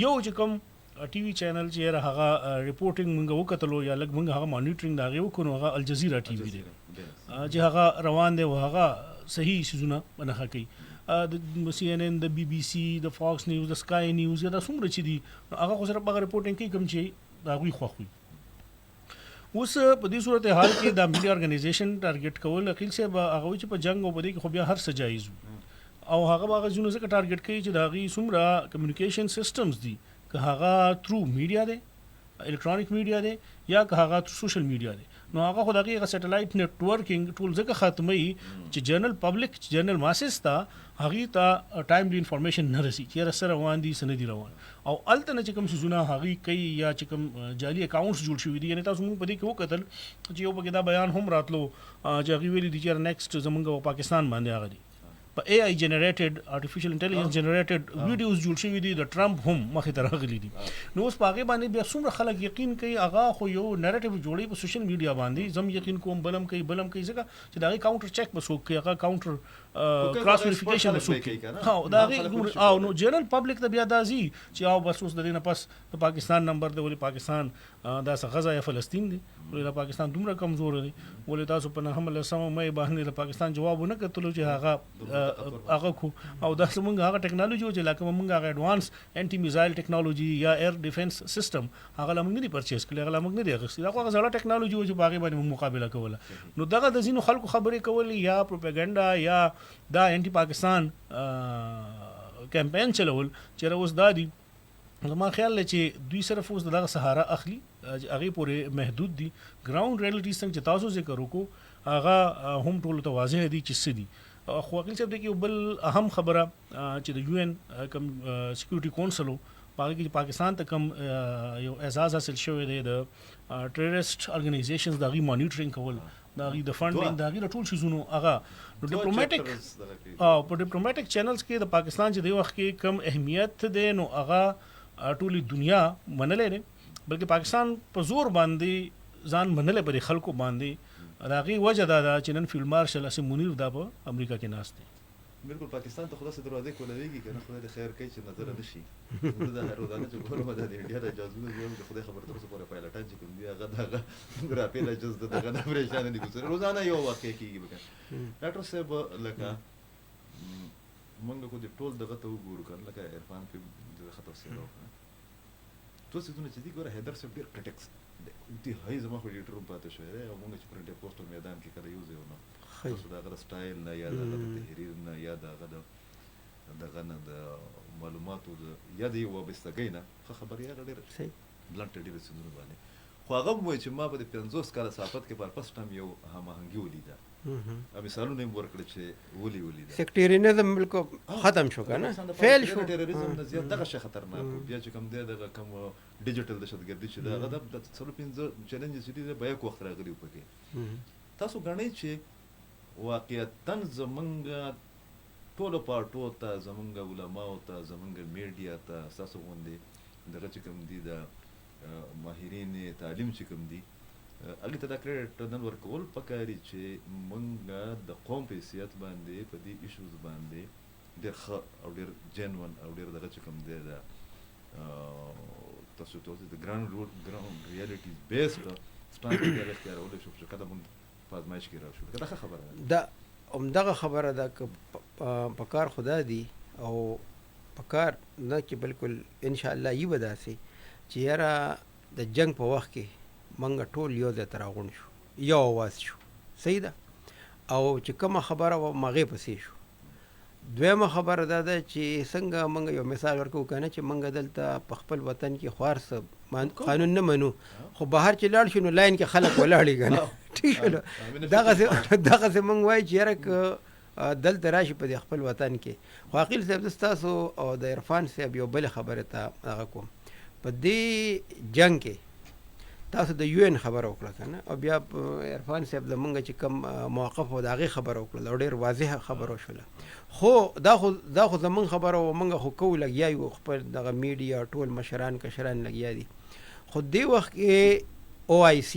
یو چې کوم ټي وي چینل چې هغه ریپورټینګ موږ وکړلو یا لګ موږ هغه مانیټرینګ دا غو کو هغه الجزیره ټي وي دی چې هغه روان دی او هغه صحیح شیزونه نه کوي د سی ان ان د بی بی سی د فاکس نیوز د سکای نیوز یا د څومره چې دي هغه خو سره هغه ریپورټینګ کوي کوم چې دا غوي خوخوي اوس په دې صورت حال کې د میډیا ارګنایزیشن ټارګټ کول اخیل سے هغه چې په جنگ او بده کې خو بیا هر څه جایز او هغه هغه ځونه څخه ټارګټ کوي چې دا غي څومره کمیونیکیشن سیستمز دي که هغه تھرو میډیا دی الکترونیک میډیا دی یا که هغه سوشل میډیا دی نو هغه خو دغه سټلایټ نیټورکینګ ټول ځکه ختمي چې جنرال پبلک جنرال ماسس ته هغه ته ټایملی انفارمیشن نه رسي چې سره روان دي سندي روان او الته نه چې کوم سيزونه هغه کوي یا چې کوم جعلي اکاونټس جوړ شوی دي یعنی تاسو موږ په دې کې وکتل چې یو بګدا بیان هم راتلو چې هغه ویلي دي چې نیکسټ زمونږ پاکستان باندې هغه دي په اي اي جنریټډ ارتفیشل انټيليجنس جنریټډ ویډیوز جوړ شوی دي د ټرمپ هم مخې ته راغلي دي نو اوس پاګې باندې بیا څومره خلک یقین کوي هغه خو یو نریټیو جوړي په سوشل میډیا باندې زم یقین کوم بلم کوي ځکه چې دا کاونټر چیک بسوک کوي هغه کاونټر کراس ویریفیکیشن بسوک کوي ها دا او نو جنرال پبلک ته بیا دازي چې او بس اوس د دینه پس د پاکستان نمبر دی ولې پاکستان دا څه غزا یا فلسطین دی ولې پاکستان دومره کمزور دی ولې تاسو په هم له سم مې باندې د پاکستان جواب نه کتلو چې هغه کو او دا څنګه هغه ټیکنالوژي چې لکه موږ هغه ایڈوانس انټي میزایل ټیکنالوژي یا ایر ډیفنس سیستم هغه موږ نه پرچیز کړل هغه موږ نه دی غوښتي دا هغه ځړه ټیکنالوژي چې باغې باندې موږ مقابله کوله نو دغه د زینو خلکو خبرې کول یا پروپاګاندا یا دا انټي پاکستان کمپین چلول چې اوس دا دی زما خیال دی چې دوی صرف اوس دغه سهارا اخلي هغه پورې محدود دي. ګراوند ریالټی څنګه چې تاسو ذکر وکړو هغه هم ټول ته واضح دي چې څه دي. خو عقیل صاحب دی کې بل اهم خبره چې د UN کم سکیورټي کونسل پاکي کې پاکستان ته کم یو اعزاز حاصل شوی دی د ټیرریسټ ارګنایزیشنز د غي مانیټرینګ کول د غي د فنډینګ د غي ټول شیزونو هغه نو ډیپلوماټیک په ډیپلوماټیک چینلز کې د پاکستان چې دی وخت کې کم اهمیت دی نو هغه ټولي دنیا منلې نه بلکې پاکستان په زور باندې ځان منلې پر خلکو باندې راغي وجه دا چې نن فیلډ مارشل اسیم منیر دا په امریکا کې ناست دی. بالکل پاکستان ته خلاص دروازه کولېږي کنه خدای دې خیر کوي چې نظر نشي دا روزانه چې ګورم د انډیا د جاسوس یو د خدای خبر تر اوسه پورې پایلټان چې کوم دی هغه دغه راپیل جز دغه نه پریشان دي ګوزره روزانه یو واقع کیږي وکړه. ډاکټر صاحب لکه مونږ کو دې ټول دغه ته وګورو کنه لکه عرفان په دغه خطر سره تو څه څه چې دی ګوره هیدر صاحب ډیر کټکس دې هاي زما خو ډیټر پاتې شوی دی او مونږ چې پرنټ پوسټ میدان کې کله یو ځای نو خو دا غره سټایل نه یا د تحریر نه یا دغه نه د معلوماتو یا د یو وبستګۍ نه خبرې هغه ډېر بلنټ ډېر سندره باندې خو هغه وایي چې ما په 50 کال صحافت کې پر پس ټم یو هماهنګي ولیده مثالونه یې ورکړل چې ولیده سیکټریانیزم بالکل ختم شو کنه فیل شو ټیرریزم نه زیات دغه شي خطرناک بیا چې کوم دی دغه کوم ډیجیټل دهشتګردي چې دغه د 15 چیلنجز دي به یو وخت راغلی پکې تاسو غنئ چې واقعیتاً زمونږ ټولو پارټو ته زمونږ علماو ته زمونږ میډیا ته ستاسو غوندې دغه چې کوم دي د ماهرین تعلیم چې کوم دي هغې ته دا کریډټ نن ورکول پکاري چې مونږ د قوم په حیثیت باندې په دې ایشوز باندې ډېر ښه او ډېر جینون او ډېر دغه چې کوم دی د تاسو ته د ګراوند ریالټیز بیسډ سټانډ کې اختیارول شو چې کله مونږ پازمایش کې راشو دا خبره دا همدغه خبره ده که په کار خدا دی او په کار نه چې بالکل ان شاء الله یې بداسي چې یاره د جنگ په وخت کې منګه ټول یو ځای ته راغونډ شو یو اواز شو صحیح ده او چې کومه خبره و مغې پسې شو. دویمه خبره دا ده چې څنګه منګه یو مثال ورکو کنه چې منګه دلته په خپل وطن کې خوار څه قانون نه منو خو بهر چې لاړ شو نو لاین کې خلک ولاړی کنه ٹھیک شو دغه موږ وایي چې یاره دلته راشي په خپل وطن کې. خو عقیل صاحب ستاسو او د عرفان صاحب یو بل خبره ته هغه کوم په دې جنگ کې تاسو د UN خبر وکړه کنه او بیا عرفان صاحب د مونږ چې کوم موقف او د هغې خبر وکړه او ډېر واضحه خبره وشوله خو دا خو زمونږ خبره او مونږ خو کوو لګیا یو خپل دغه میډیا ټول مشران کشران لګیا دي خو دې وخت کې OIC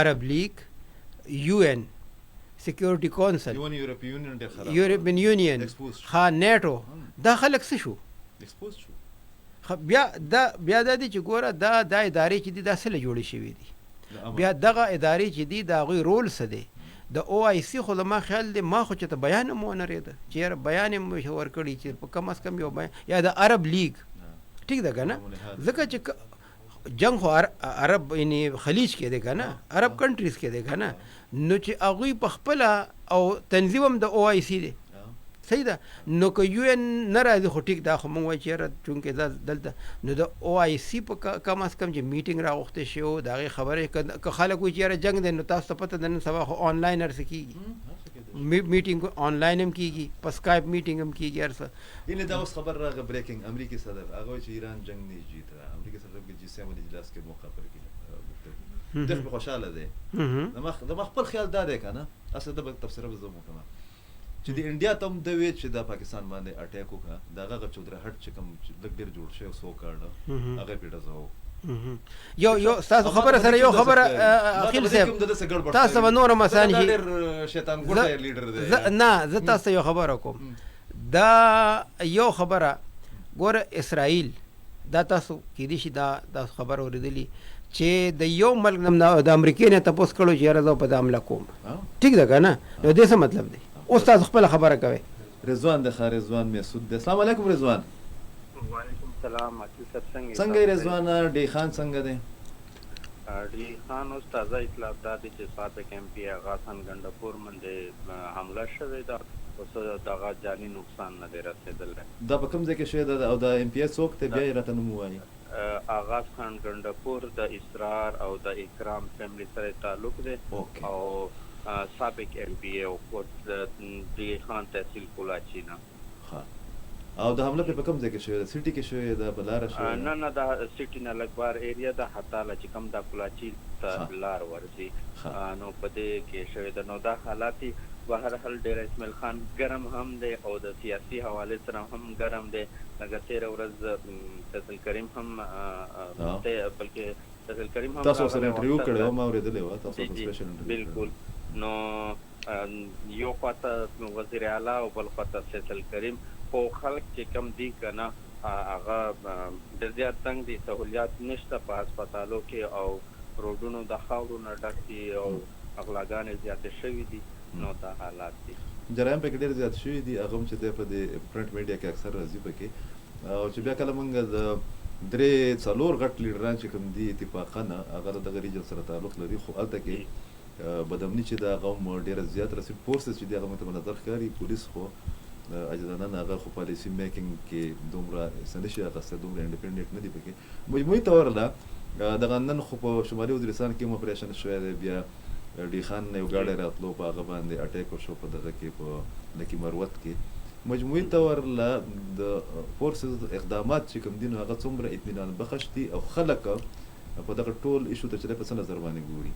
عرب لیگ UN سیکیورټي کونسل یورپین یونین ها نیټو دا خلک څه شو ایکسپوز شو بیا دا دی چې ګوره دا ادارې چې دي دا څه له جوړې شوي دي بیا دغه ادارې چې دي د هغوی رول څه دی د OIC خو زما خیال دی ما خو چې ته بیان هم ونه رېده چې یاره بیان یې مو ورکړي چې په کم از کم یو بیان یا د عرب لیگ ټیک ده که نه ځکه چې جنگ خو عرب یعنی خلیج کې دی که نه عرب کنټریز کې دی که نه نو چې هغوی په خپله او تنظیم هم د OIC دی صحیح ده نو که UN نه راځي خو ټیک دا خو مونږ وایو چې یاره چونکې دا دلته نو د OIC په کم از کم چې میټینګ راغوښتی شي او د هغې خبرې که خلک وایي چې یاره جنګ دی نو تاسو ته پته د نن سبا خو آنلاین هر څه کېږي میټینګ آنلاین هم کېږي په سکایپ میټینګ هم کېږي هر څه یعنې دا اوس خبر راغی بریکینګ امریکي صدر هغه وایي چې ایران جنګ نه جیت رہا امریکي صدر کے G7 اجلاس کے موقع پر کې دغه خوشاله دی زما خپل خیال دا دی که نه اصل دا به تفسیره به زه هم وکړم چې د انډیا ته هم د وی چې د پاکستان باندې اټیک وکړه د هغه چودره هټ چې کوم لږ ډېر جوړ شوی سو کارډ هغه پې ډزه یو ستاسو خبره سره یو خبره عقیل صاحب تاسو به نور مسان شي شیطان ګوټه لیډر دی نه زه تاسو یو خبره کوم دا یو خبره ګوره اسرائیل دا تاسو کېدای شي دا تاسو خبره اورېدلي چې د یو ملک د امریکې نه تپوس کړو چې یاره زه په دا حمله کوم ټیک ده که نه نو دې څه مطلب دی اوس تاسو خپله خبره کوئ رضوان د ښه رضوان میسود دی السلام علیکم رضوان وعلیکم السلام عقیل صاحب څنګه یې رضوان ډی خان څنګه دی ډی خان اوس تازه اطلاع دا دی چې سابق MP آغا خان ګنډپور باندې حمله شوې ده اوس دغه جاني نقصان نه دی رسېدلی. دا په کوم ځای کې شوی ده او د ایم پی ایس څوک ته بیا یې راته نوم ووایي؟ آغاز خان ګنډپور د اسرار او د اکرام فیملی سره تعلق دی او سابق ایم پی ای او د خان تحصیل کولاچی نه. او د حمله په کوم ځای کې شوی ده؟ سیټي کې شوی ده؟ په لاره شوی ده؟ نه دا سیټي نه لږ بار ایریا ده، حتی چې کوم د کولاچی ته لار ورځي نو په دې کې شوی ده. نو دا حالات به هر حال ډېر اسماعیل خان ګرم هم دی او د سیاسي حوالې سره هم ګرم دی. لکه تېره ورځ فیصل کریم هم بلکې فیصل کریم هم تاسو سره انټرویو کړی و، ما اورېدلی وه تاسو سپیشل انټرویو. بالکل. نو یو خواته وزیر اعلی او بل خواته فیصل کریم، خو خلک چې کم دي که نه هغه ډېر زیات تنګ دي، سهولیات نشته په هسپتالو کې او روډونو د خاورو نه ډک دي او اغلاګانې زیاتې شوي دي. نو دا حالات دي. جرایم پکې ډېر زیات شوي دي، هغه هم چې دی په دې پرنټ میډیا کې اکثر راځي پکې. او چې بیا کله موږ د 3-4 غټ لیډران چې کوم دي اتفاقا هغه د دغه ریجن سره تعلق لري، خو هلته کې بدامني چې ده هغه هم ډېره زیات رسي. فورسز چې دي هغه موږ ته په نظر ښکاري، پولیس خو اجدانه هغه خو پالیسي میکینګ کې دومره څه نشي اخیستی، دومره انډیپنډنټ نه دي پکې. مجموعي طور له دغه نن خو په شمالي وزیرستان کې هم اپریشن شوی دی، بیا ډي خان یو ګاډی راتلو په هغه باندې اټیک وشو په دغه کې په لکي مروت کې. مجموعي طور له د فورسز اقدامات چې کوم دي نو هغه څومره اطمینان بخش دي او خلک په دغه ټول ایشو ته چې دی په څه نظر باندې ګوري؟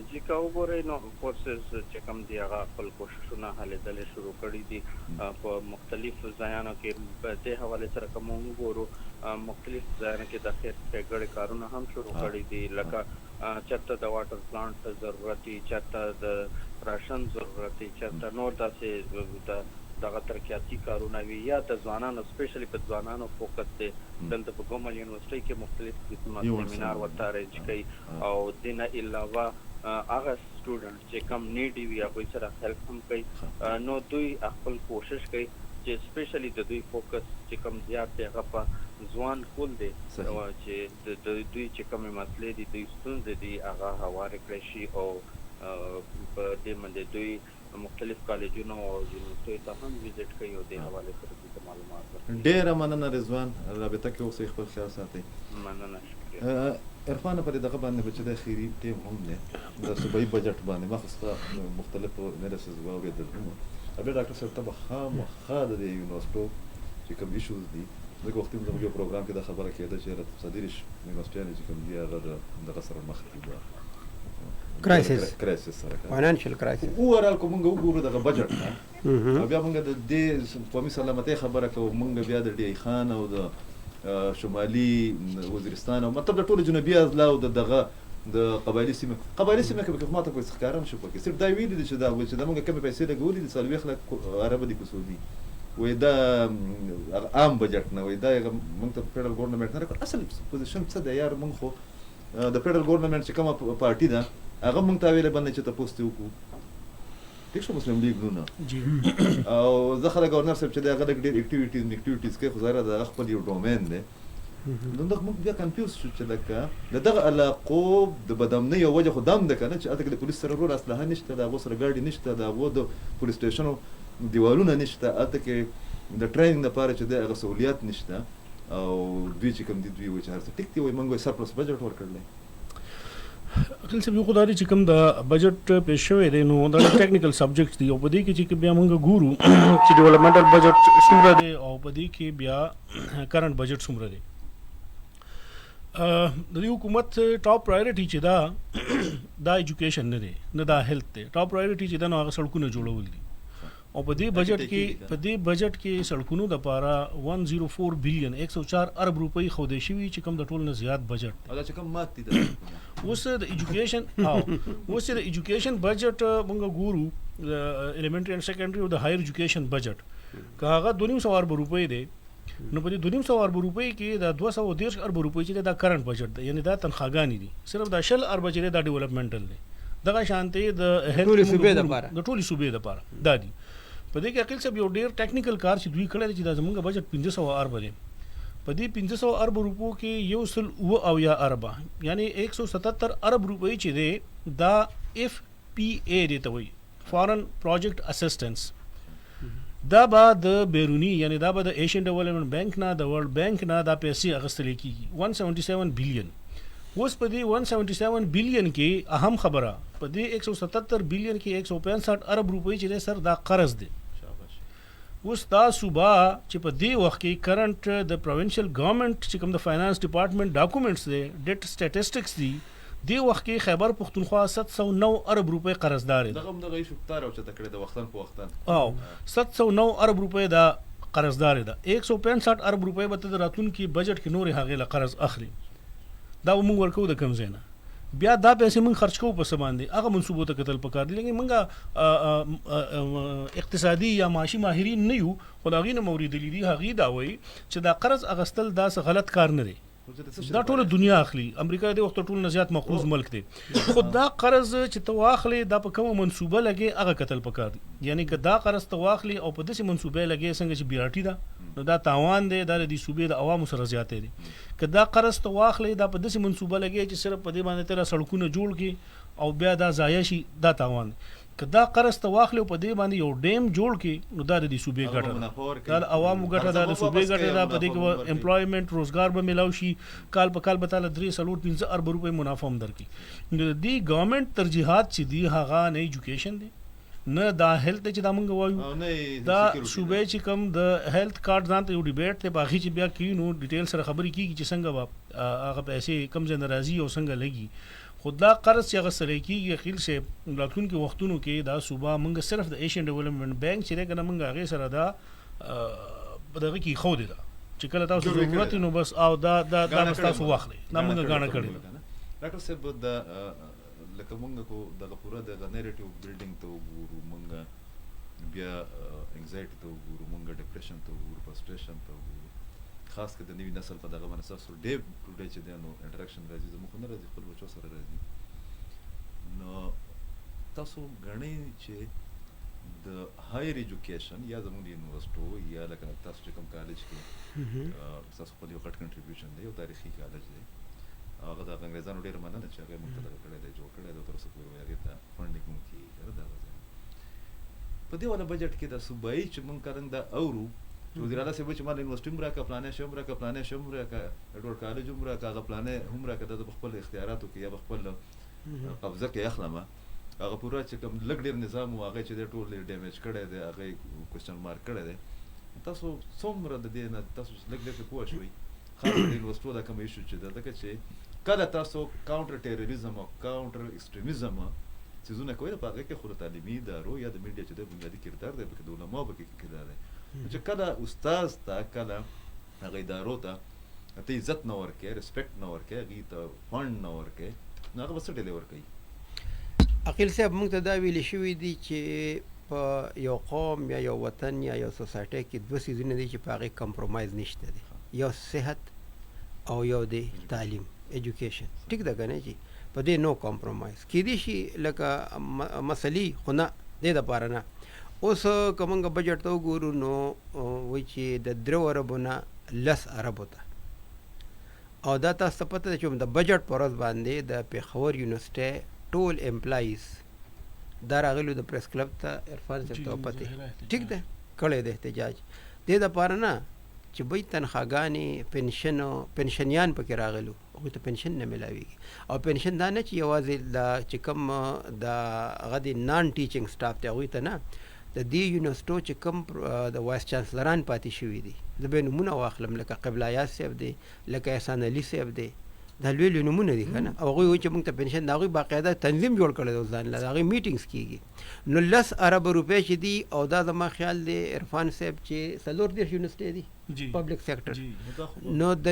چې که وګورئ نو فورسز چې کوم دي هغه خپل کوششونه هلې ځلې شروع کړي دي په مختلفو ځایانو کې. په دې حوالې سره که موږ وګورو مختلف ځایانو کې د خیر ښېګړې کارونه هم شروع کړي دي، لکه چېرته د واټر پلانټ ضرورت وي، چېرته د راشن ضرورت وي، چېرته نور داسې دغه ترقیاتي کارونه وي، یا د ځوانانو سپیشلی په ځوانانو فوکس دی. دلته په ګومل یونیورسټۍ کې مختلف قسمه سیمینار ورته ارینج کوي او دې نه علاوه هغه سټوډنټ چې کم نیډي وي هغوی سره هیلپ هم کوي. نو دوی خپل کوشش کوي چې سپیشلی د دوی فوکس چې کم زیات دی هغه په ځوان کول دی، چې د دوی چې کومې مسلې دي، دوی ستونزې دي، هغه هوارې کړی شي. او په دې باندې دوی مختلف کالجونو او یونیورسټیو ته هم ویزټ کوي او دې حوالې سره دوی ته معلومات ورکوي. ډېره مننه رضوان، رابطه کې اوسئ، خپل خیال ساتئ. مننه، شکریه. عرفان په دغه باندې به چې د اخري ټیم هم دی د صوبایي بجټ باندې ما خو ستا مختلفو انالیسز واورېدل هم. بیا ډاکټر صاحب ته به خامخا د دې یونیورسټو چې کوم ایشوز دي، ځکه وختي زموږ یو پروګرام کې دا خبره کېده چې صدیرش یونیورسټیانې چې کوم دي هغه دغه سره مخ دي کرایسس سره فاینانشل کرایسس. اوورال که موږ وګورو دغه بجټ نه بیا موږ د دې قومي سلامتۍ خبره کوو، موږ بیا د ډي خان او د شمالي وزیرستان او مطلب د ټولو جنوبي اضلاع او دغه د قبایلي سیمه کې ماته کوم څه ښکاره نه شو پکې. صرف دا ویلي دي چې دا موږ کمې پیسې لګولې دي، 40 لک عربه دي که سعودي، وایي دا عام بجټ نه، وایي دا موږ ته فیډرل ګورنمنټ نه راکړ. اصل پوزیشن څه دی یار؟ موږ خو د فیډرل ګورنمنټ چې کومه پارټي ده هغه موږ ته اویلیبل نه چې تپوس ترې وکړو. ٹھیک شو مسلم لیگ نو نه او زه خلک ګورنر صاحب چې دی هغه ډېر اکټیویټیز کوي، خو ظاهره د هغه خپل یو ډومین دی. نو دغه موږ بیا کنفیوز شو چې لکه د دغه علاقو د بدامنۍ یو وجه خو دام ده که نه چې هلته کې د پولیس سره ورور اسلحه نشته، د هغو سره ګاډي نشته، د هغو د پولیس سټیشنو دیوالونه نشته، هلته کې د ټریننګ دپاره چې دی هغه سهولیات نشته. او دوی چې کوم دي دوی وایي چې هر څه ټیک دي، وایي موږ وایي سرپلس بجټ ورکړلی. اخیل صاحب یو خو دا دی چې کوم د بجټ پیش شوی دی نو دا ټیکنیکل سبجیکټس دي او په دې کې چې بیا موږ ګورو چې ډیولپمنټل بجټ څومره دی او په دې کې بیا کرنٹ بجټ څومره دی. د دې حکومت ټاپ پرایورټي چې دا ایجوکیشن نه دی نه دا هیلث دی. ټاپ پرایورټي چې دا نو هغه سړکونه جوړول دي او په دې بجټ کې سړکونو د پاره 104 بلین 104 ارب روپۍ خودې شوي چې کوم د ټول نه زیات بجټ دی. دا چې کوم مات دي اوس د ایجوکیشن بجټ موږ ګورو د ایلیمنټري اینڈ سیکنډري او د هایر ایجوکیشن بجټ که هغه 200 ارب روپۍ دی نو په دې 200 ارب روپۍ کې د 213 ارب روپۍ چې دا کرنٹ بجټ دی، یعنی دا تنخواګانې دي. صرف دا 10 ارب چې دا ډیولپمنټل دی. دغه شانتي د ټولې صوبې لپاره دا دي. په دې کې عقیل صاحب یو ډېر ټیکنیکل کار چې دوی کړی دی چې دا زموږ بجټ 500 ارب دی. په دې 500 ارب روپو کې 109 ارب یعنی 177 ارب روپۍ چې دی دا FPA دی ته وایي، فارن پروجیکټ اسسټنس. دا به د بیرونی یعنی دا به د ایشین ډیولپمنٹ بینک نه د ورلد بینک نه دا پیسې اخیستل کېږي 177 بلین. اوس په دې 177 بلین کې اهم خبره په دې 177 بلین کې 165 ارب روپۍ چې سر دا قرض دی. اوس دا صوبه چې په دې وخت کې کرنٹ د پروونشل گورنمنٹ چې کوم د فائنانس ډپارټمنٹ ډاکومنټس دی ډیټ سټیټسټکس دی دی وخت کې خیبر پختونخوا 709 ارب روپۍ قرضدار دی. دغه دغه شکتار او چې تکړه د وختن په وختن او 709 ارب روپۍ دا قرضدار دی. 165 ارب روپۍ به د راتلونکي بجټ کې نور هغه له قرض اخلي. دا موږ ورکو د کم ځای نه بیا دا پیسې موږ خرج کوو په څه باندې هغه منصوبو ته کتل پکار دي. لیکن موږ اقتصادي یا معاشي ماهرین نه یو خو د هغې نه موریدلي دي. هغې دا وایي چې دا قرض اخیستل دا څه غلط کار نه دی. دا ټوله دنیا اخلي. امریکا د وخت ټول نه زیات مقروض ملک دی. خو دا قرض چې ته واخلې دا په کومه منصوبه لګې هغه کتل پکار دي. یعنی که دا قرض ته واخلې او په داسې منصوبه لګې څنګه چې BRT ده نو دا تاوان دی. دا د دې صوبې د عوامو سره زیاتی دی. که دا قرض ته واخلې دا په داسې منصوبه لګې چې صرف په دې باندې ته سړکونه جوړ کړي او بیا دا ضایع شي دا تاوان دی. که دا قرض ته واخلې په دې باندې یو ډیم جوړ کړي نو دا د دې صوبې ګټه ده. دا د عوامو ګټه ده، د صوبې ګټه ده. په دې کې امپلایمنټ روزګار به میلاو شي. کال په کال به تعالی 3.5 ارب روپۍ منافع هم درکړي. نو د دې ګورنمنټ ترجیحات چې دي هغه نه ایجوکیشن دی نه دا هیلث چې دا مونږ وایو. دا صوبې چې کوم د هیلث کارت ځان ته یو ډیبیټ دی باغی چې بیا کیږي نو ډیټیل سره خبرې کیږي چې څنګه به هغه پیسې کم ځای ناراضي او څنګه لګي. خو دا قرض چې هغه سره کېږي خیل سے راتلونکي وختونو کې دا صوبه موږ صرف د ایشین ډیولپمنٹ بینک چې دی که نه موږ هغې سره دا په دغه کې ایښودې ده چې کله تاسو ضرورت نو بس او دا بس تاسو واخلئ. دا موږ ګاڼه کړې ده. ډاکټر صاحب دا لکه موږ کو دغه پوره دغه نیریټیو بلډینګ ته وګورو، موږ بیا انگزایټي ته وګورو، موږ ډپریشن ته وګورو، فرسټریشن ته وګورو. خاص کر د نوي نسل په دغه باندې تاسو ډے ټو ډے چې دی نو انټراکشن راځي زموږ خو نه راځي خپل بچو سره راځي. نو تاسو ګڼئ چې د هایر ایجوکیشن یا زموږ یونیورسټو یا لکه تاسو چې کوم کالج کې تاسو خپل یو غټ کنټریبیوشن دی، یو تاریخي کالج دی، هغه د انګریزانو ډېره مننه چې هغه موږ ته دغه کړی دی، جوړ کړی دی، تر اوسه پورې هغې ته فنډینګ هم کېږي. دا په دې والا بجټ کې د صوبایي چې موږ کارن دا اورو چې وزیر اعلی صاحب چې مال یونیورسټي هم راکړه، فلانې شی هم راکړه، فلانې شی هم راکړه، ایډورډ کالج هم راکړه، هغه فلانې هم راکړه. دا په خپل اختیاراتو کې یا په خپل قبضه کې اخلمه. هغه پوره چې کوم لږ ډېر نظام و هغه چې دی ټول ډیمیج کړی دی، هغه کوېسچن مارک کړی دی. تاسو څومره د دې نه تاسو لږ لږ پوه شوئ خاص د یونیورسټو دا کوم ایشو چې ده ځکه چې کله تاسو کاونټر ټیرریزم او کاونټر ایکسټریمیزم څیزونه کوئ په هغه کې خو د تعلیمي ادارو یا د میډیا چې د بنیادي کردار دی پکې د علماو پکې کردار دی چې کله استاد ته کله هغه ادارو ته ته عزت نه ورکې، ریسپیکټ نه ورکې، هغې ته فنډ نه ورکې نو هغه به څه ډلې ورکوي. عقیل صاحب موږ ته دا ویلي شوي دي چې په یو قوم یا یو وطن یا یو سوسایټۍ کې دوه څیزونه دي چې په هغې کمپرومایز نشته دی، یو صحت او یو دی تعلیم ایجوکیشن. ټیک ده که نه چې په دې نو کمپرومایز کیدای شي لکه مسلې خو نه دې دپاره نه. اوس که موږ بجټ ته وګورو نو وایي چې د 3 اربو نه 10 اربو ته، او دا تاسو ته پته ده چې د بجټ په ورځ باندې د پېښور یونیورسټۍ ټول امپلایز دا راغلي د پریس کلب ته عرفان صاحب ته پته ټیک ده کړی د احتجاج دې دپاره نه چې بی تنخواګانې پنشنیان پکې راغلو هغوی ته پنشن نه میلاویږي. او پنشن دا نه چې یوازې د چې کوم د هغه د نان ټیچنګ سټاف دی هغوی ته نه، د دې یونیورسټو چې کوم د وایس چانسلران پاتې شوي دي زه به یې نومونه واخلم لکه قبله یاز صاحب دی، لکه احسان علي صاحب دی، دا لوی لوی نومونه دي که نه. او هغوی وایي چې موږ ته پنشن د هغوی باقاعده تنظیم جوړ کړی دی ځان له د هغوی میټینګس کېږي. نو 10 ارب روپۍ چې دي او دا زما خیال دی عرفان صاحب چې 34 یونیورسټۍ دي پبلک سیکټر نو د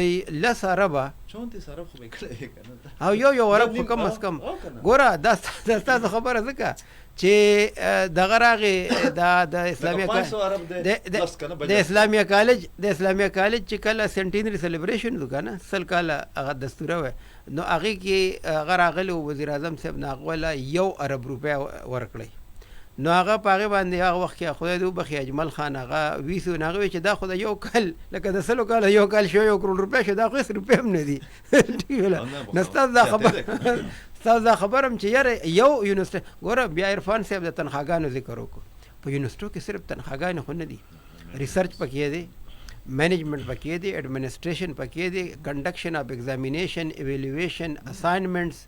10 اربه 34 ارب خو به کړی او یو ارب خو کم از کم ګوره دا ستاسو خبره ځکه چې دغه راغې د اسلامیه کالج چې کله سنټینري سیلیبریشن و که نه 100 کاله هغه دستوره وی نو هغې کې هغه راغلی وزیر اعظم صاحب نه هغه وله 1 ارب روپۍ ورکړی. نو هغه په هغې باندې هغه وخت کې خدای دې وبخي اجمل خان هغه ویسو نو هغه وی چې دا خو د یو کال لکه د 100 کاله یو کال شو 1 کروڑ روپۍ شو دا خو 1 روپۍ هم نه دي. نو ستاسو دا خبره هم چې یاره یو یونیورسټۍ ګوره بیا عرفان صاحب د تنخواګانو ذکر وکړو په یونیورسټو کې صرف تنخواګانې خو نه دي، ریسرچ پکې دی، مینجمنٹ پکې دی، ایڈمنسټریشن پکې دی، کنډکشن اف ایگزامینیشن، ایویلویشن، اسائنمنټس،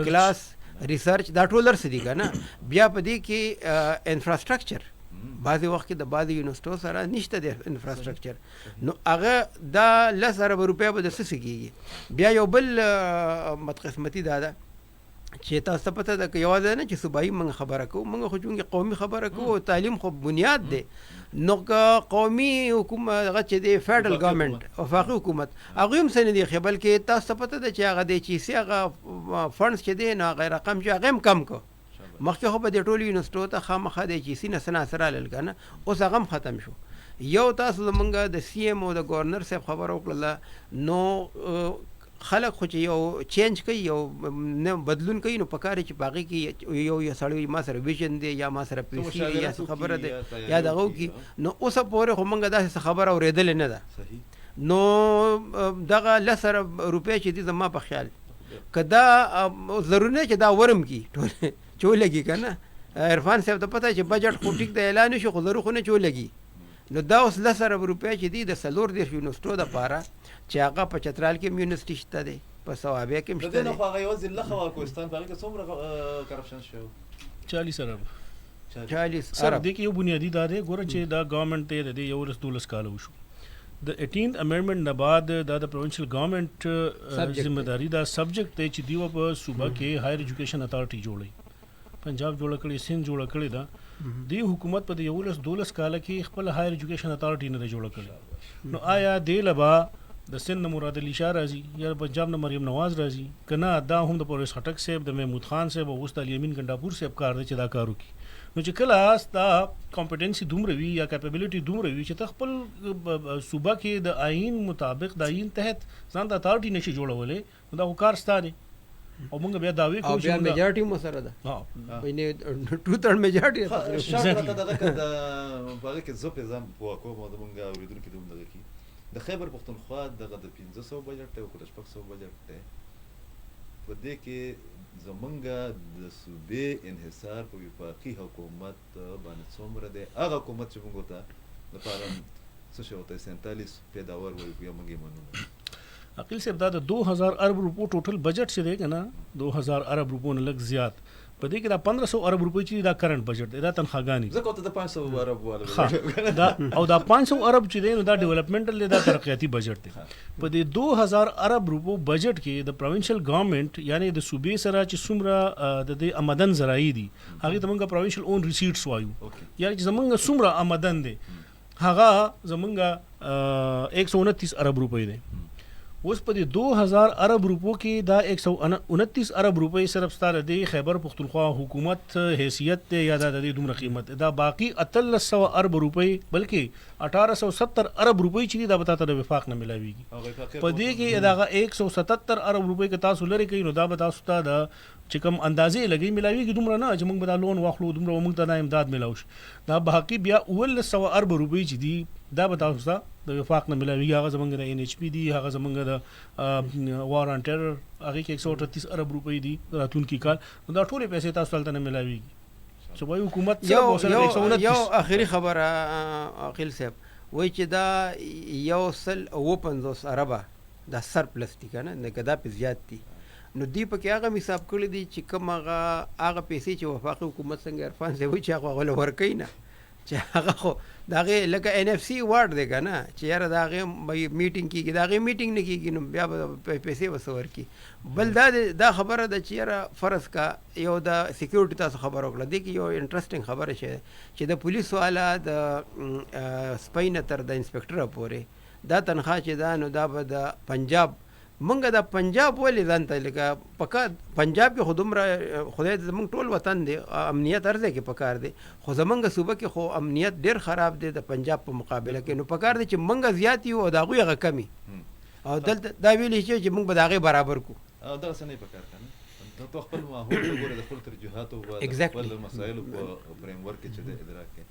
کلاس ریسرچ، دا ټول درس دي که نه. بیا په دې کې انفراسټرکچر بعضې وخت کې د بعضې یونیورسټو سره نشته د انفراسټرکچر، نو هغه دا 10,000 روپۍ به د څه کېږي. بیا یو بل بدقسمتي دا ده چې تاسو ته پته ده که یوازې نه چې صوبایي موږ خبره کوو، موږ خو چونکې قومي خبره کوو، تعلیم خو بنیاد دی. نو که قومي حکومت هغه چې دی فیډرل ګورنمنټ وفاقي حکومت هغوی هم څه نه دي ښې، بلکې تاسو ته پته ده چې هغه دی چې سي هغه فنډس چې دی نو هغه رقم چې هغه هم کم کو. مخکې خو به د ټولو یونیورسټو ته خامخا د چې سي نه څه ناڅه رالل که نه، اوس هغه هم ختم شو. یو تاسو زمونږ د سی ایم او د ګورنر صاحب خبره وکړله، نو خلک خو چې یو چینج کوي، یو نه بدلون کوي، نو په کار چې په هغې کې یو سړی ما سره ویژن دی یا ما سره پیسې دی یا څه خبره دی یا دغه وکړي، نو اوسه پورې خو موږ داسې څه خبره اورېدلې نه ده. نو دغه 10,000 روپۍ چې دي زما په خیال که دا ضروري نه چې دا ورم کي ټول چې ولګي که نه. عرفان صاحب ته پته چې بجټ خو ټیک د اعلان شو، خو ضرور خو نه چې ولګي. نو دا اوس 10,000 روپۍ چې دي د 14 یونیورسټو دپاره چې هغه په چترال کې هم یونیورسټي شته دی، په ثوابیه کې هم شته دی. د دې نه خو هغه یوازې لخوا کوهستان په هغې کې څومره کرپشن شو؟ 40 ارب 40 سر دې کې یو بنیادی دا دی ګوره چې دا ګورنمنټ ته د 12 کاله وشو. د 18th امندمنٹ نه بعد دا د پروونشل ګورنمنټ ذمہداري دا سبجیکټ دی چې دیو په صوبه کې هایر ایجوکیشن اتھارټي جوړي، پنجاب جوړ کړی، سند جوړ کړی دا. دی حکومت په 12 کاله کې خپل هایر ایجوکیشن اتھارټي نه جوړ کړی. نو آیا دی لبا د سند مراد علی شاه راځي یا پنجاب نه مریم نواز راځي کنه؟ دا هم د پرویس خټک صاحب، د محمود خان صاحب او استاد الیمین ګنڈاپور صاحب کار دی چې دا کار وکړي. نو چې کله ستا کمپیټنسي دومره وي یا کیپیبلیټي دومره وي چې ته خپل صوبه کې د آئین مطابق د آئین تحت ځان د اتھارټي نشي جوړولی، نو دا خو کار ستا دی. او موږ بیا دعوې کوو چې بیا میجارټي مو سره ده، یعنې 2/3 میجارټي شاید راته دغه که د په هغې کې زه پرې ځان پوه کوم او زمونږ اورېدونکي دې هم دغه کړي. د خیبر پښتونخوا دغه د 500 بجټ دی او که د 600 بجټ دی، په دې کې زمونږ د صوبې انحصار په وفاقي حکومت باندې څومره دی؟ هغه حکومت چې موږ ته لپاره څه شی ورته 47 پیداوار وایو یا موږ یې منو. عقیل صاحب دا د 2000 ارب روپو ټوټل بجٹ چې دی که نه، 2000 ارب روپو نه لږ زیات، په دې کې دا 1500 ارب روپۍ چې دا کرنٹ بجٹ دی، دا تنخواګانې ځکه ورته د 500 ارب والا دا او دا 500 ارب چې دی نو دا ډیولپمنټل دی، دا ترقیاتي بجٹ دی. په دې 2000 ارب روپو بجٹ کې د پروونشل ګورنمنټ یعنی د صوبې سره چې څومره د دې آمدن ذرایع دي هغې ته موږ پروونشل اون ریسیټس وایو، یعنی چې زمونږ څومره آمدن دی هغه زمونږ 129 ارب روپۍ دی. اوس په دې 2000 ارب روپو کې دا 129 ارب روپۍ صرف ستاره دی خیبر پختونخوا حکومت حیثیت دی یا دا د دې دومره قیمت دا باقي 1300 ارب روپۍ بلکې 1870 ارب روپۍ چې دا به تاسو د وفاق نه ملاویږي. په دې کې دا 177 ارب روپۍ که تاسو لري کوي نو دا به تاسو ته د چې کوم اندازې لګي ملاویږي دومره نه چې موږ به دا لون واخلو دومره موږ ته نه امداد ملاو شي. دا باقي بیا 1900 ارب روپۍ چې دي دا به تاسو ته د وفاق نه ملاویږي. هغه زمونږ د NHP دي، هغه زمونږ د وار آن ټیرر هغې کې 138 ارب روپۍ دي راتلونکي کال، نو دا ټولې پیسې تاسو هلته نه ملاویږي. صوبایي حکومت یو آخري خبره عقیل صاحب وایي چې دا 150 اربه دا سرپلس دي که نه، که دا پې زیات دي. نو دی پکې هغه حساب کړی دي چې کوم هغه پیسې چې وفاقي حکومت څنګه عرفان صاحب وایي چې هغه هغه له ورکوي نه، چې هغه خو د هغې لکه NFC وارډ دی که نه چې یاره د هغې میټینګ کېږي، د هغې میټینګ نه کېږي نو بیا به پیسې به څه ورکړي. بل دا خبره ده چې یاره فرض کا یو د سیکیورټي تاسو خبره وکړه، دې کې یو انټرسټینګ خبره چې د پولیسو والا د سپۍ نه تر د انسپکټره پورې دا تنخوا چې ده نو دا به د پنجاب منګه د پنجاب ولې ځان ته لکه پکار پنجاب کې خو دومره خدای دې زمونږ ټول وطن دی امنیت هر ځای کې پکار دی، خو زمونږ صوبه کې خو امنیت ډېر خراب دی د پنجاب په مقابله کې. نو پکار دی چې منګه زیات یو او د هغوی هغه کمي او دلته دا ویلی چې موږ به د هغې برابر کړو. دغسې نه یې پکار که نه، ته خپل ماحول وګوره، د خپلو ترجیحاتو د خپل مسایلو په فریم ورک کې چې د ادراک کې.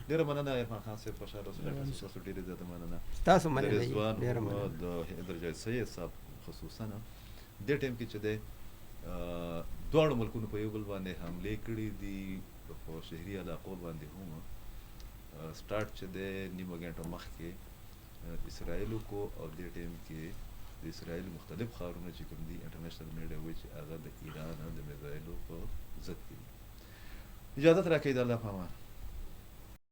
ډېره مننه عرفان خان صاحب، خوشحاله اوسئ. ستاسو ډېرې زیاته مننه. تاسو مننه د حیدرجان سید صاحب خصوصا دې ټایم کې چې دی دواړو ملکونو په یو بل باندې حملې کړي دي، په شهري علاقو باندې هم سٹارټ چې د نیمه غنټه مخکې اسرائیلو کو او دې ټیم کې د اسرائیل مختلف ښارونه چې کوم دي انټرنیشنل میډیا وایي چې هغه د ایران د میزایلو په ضد کې دي. اجازت راکړئ، د الله په امان.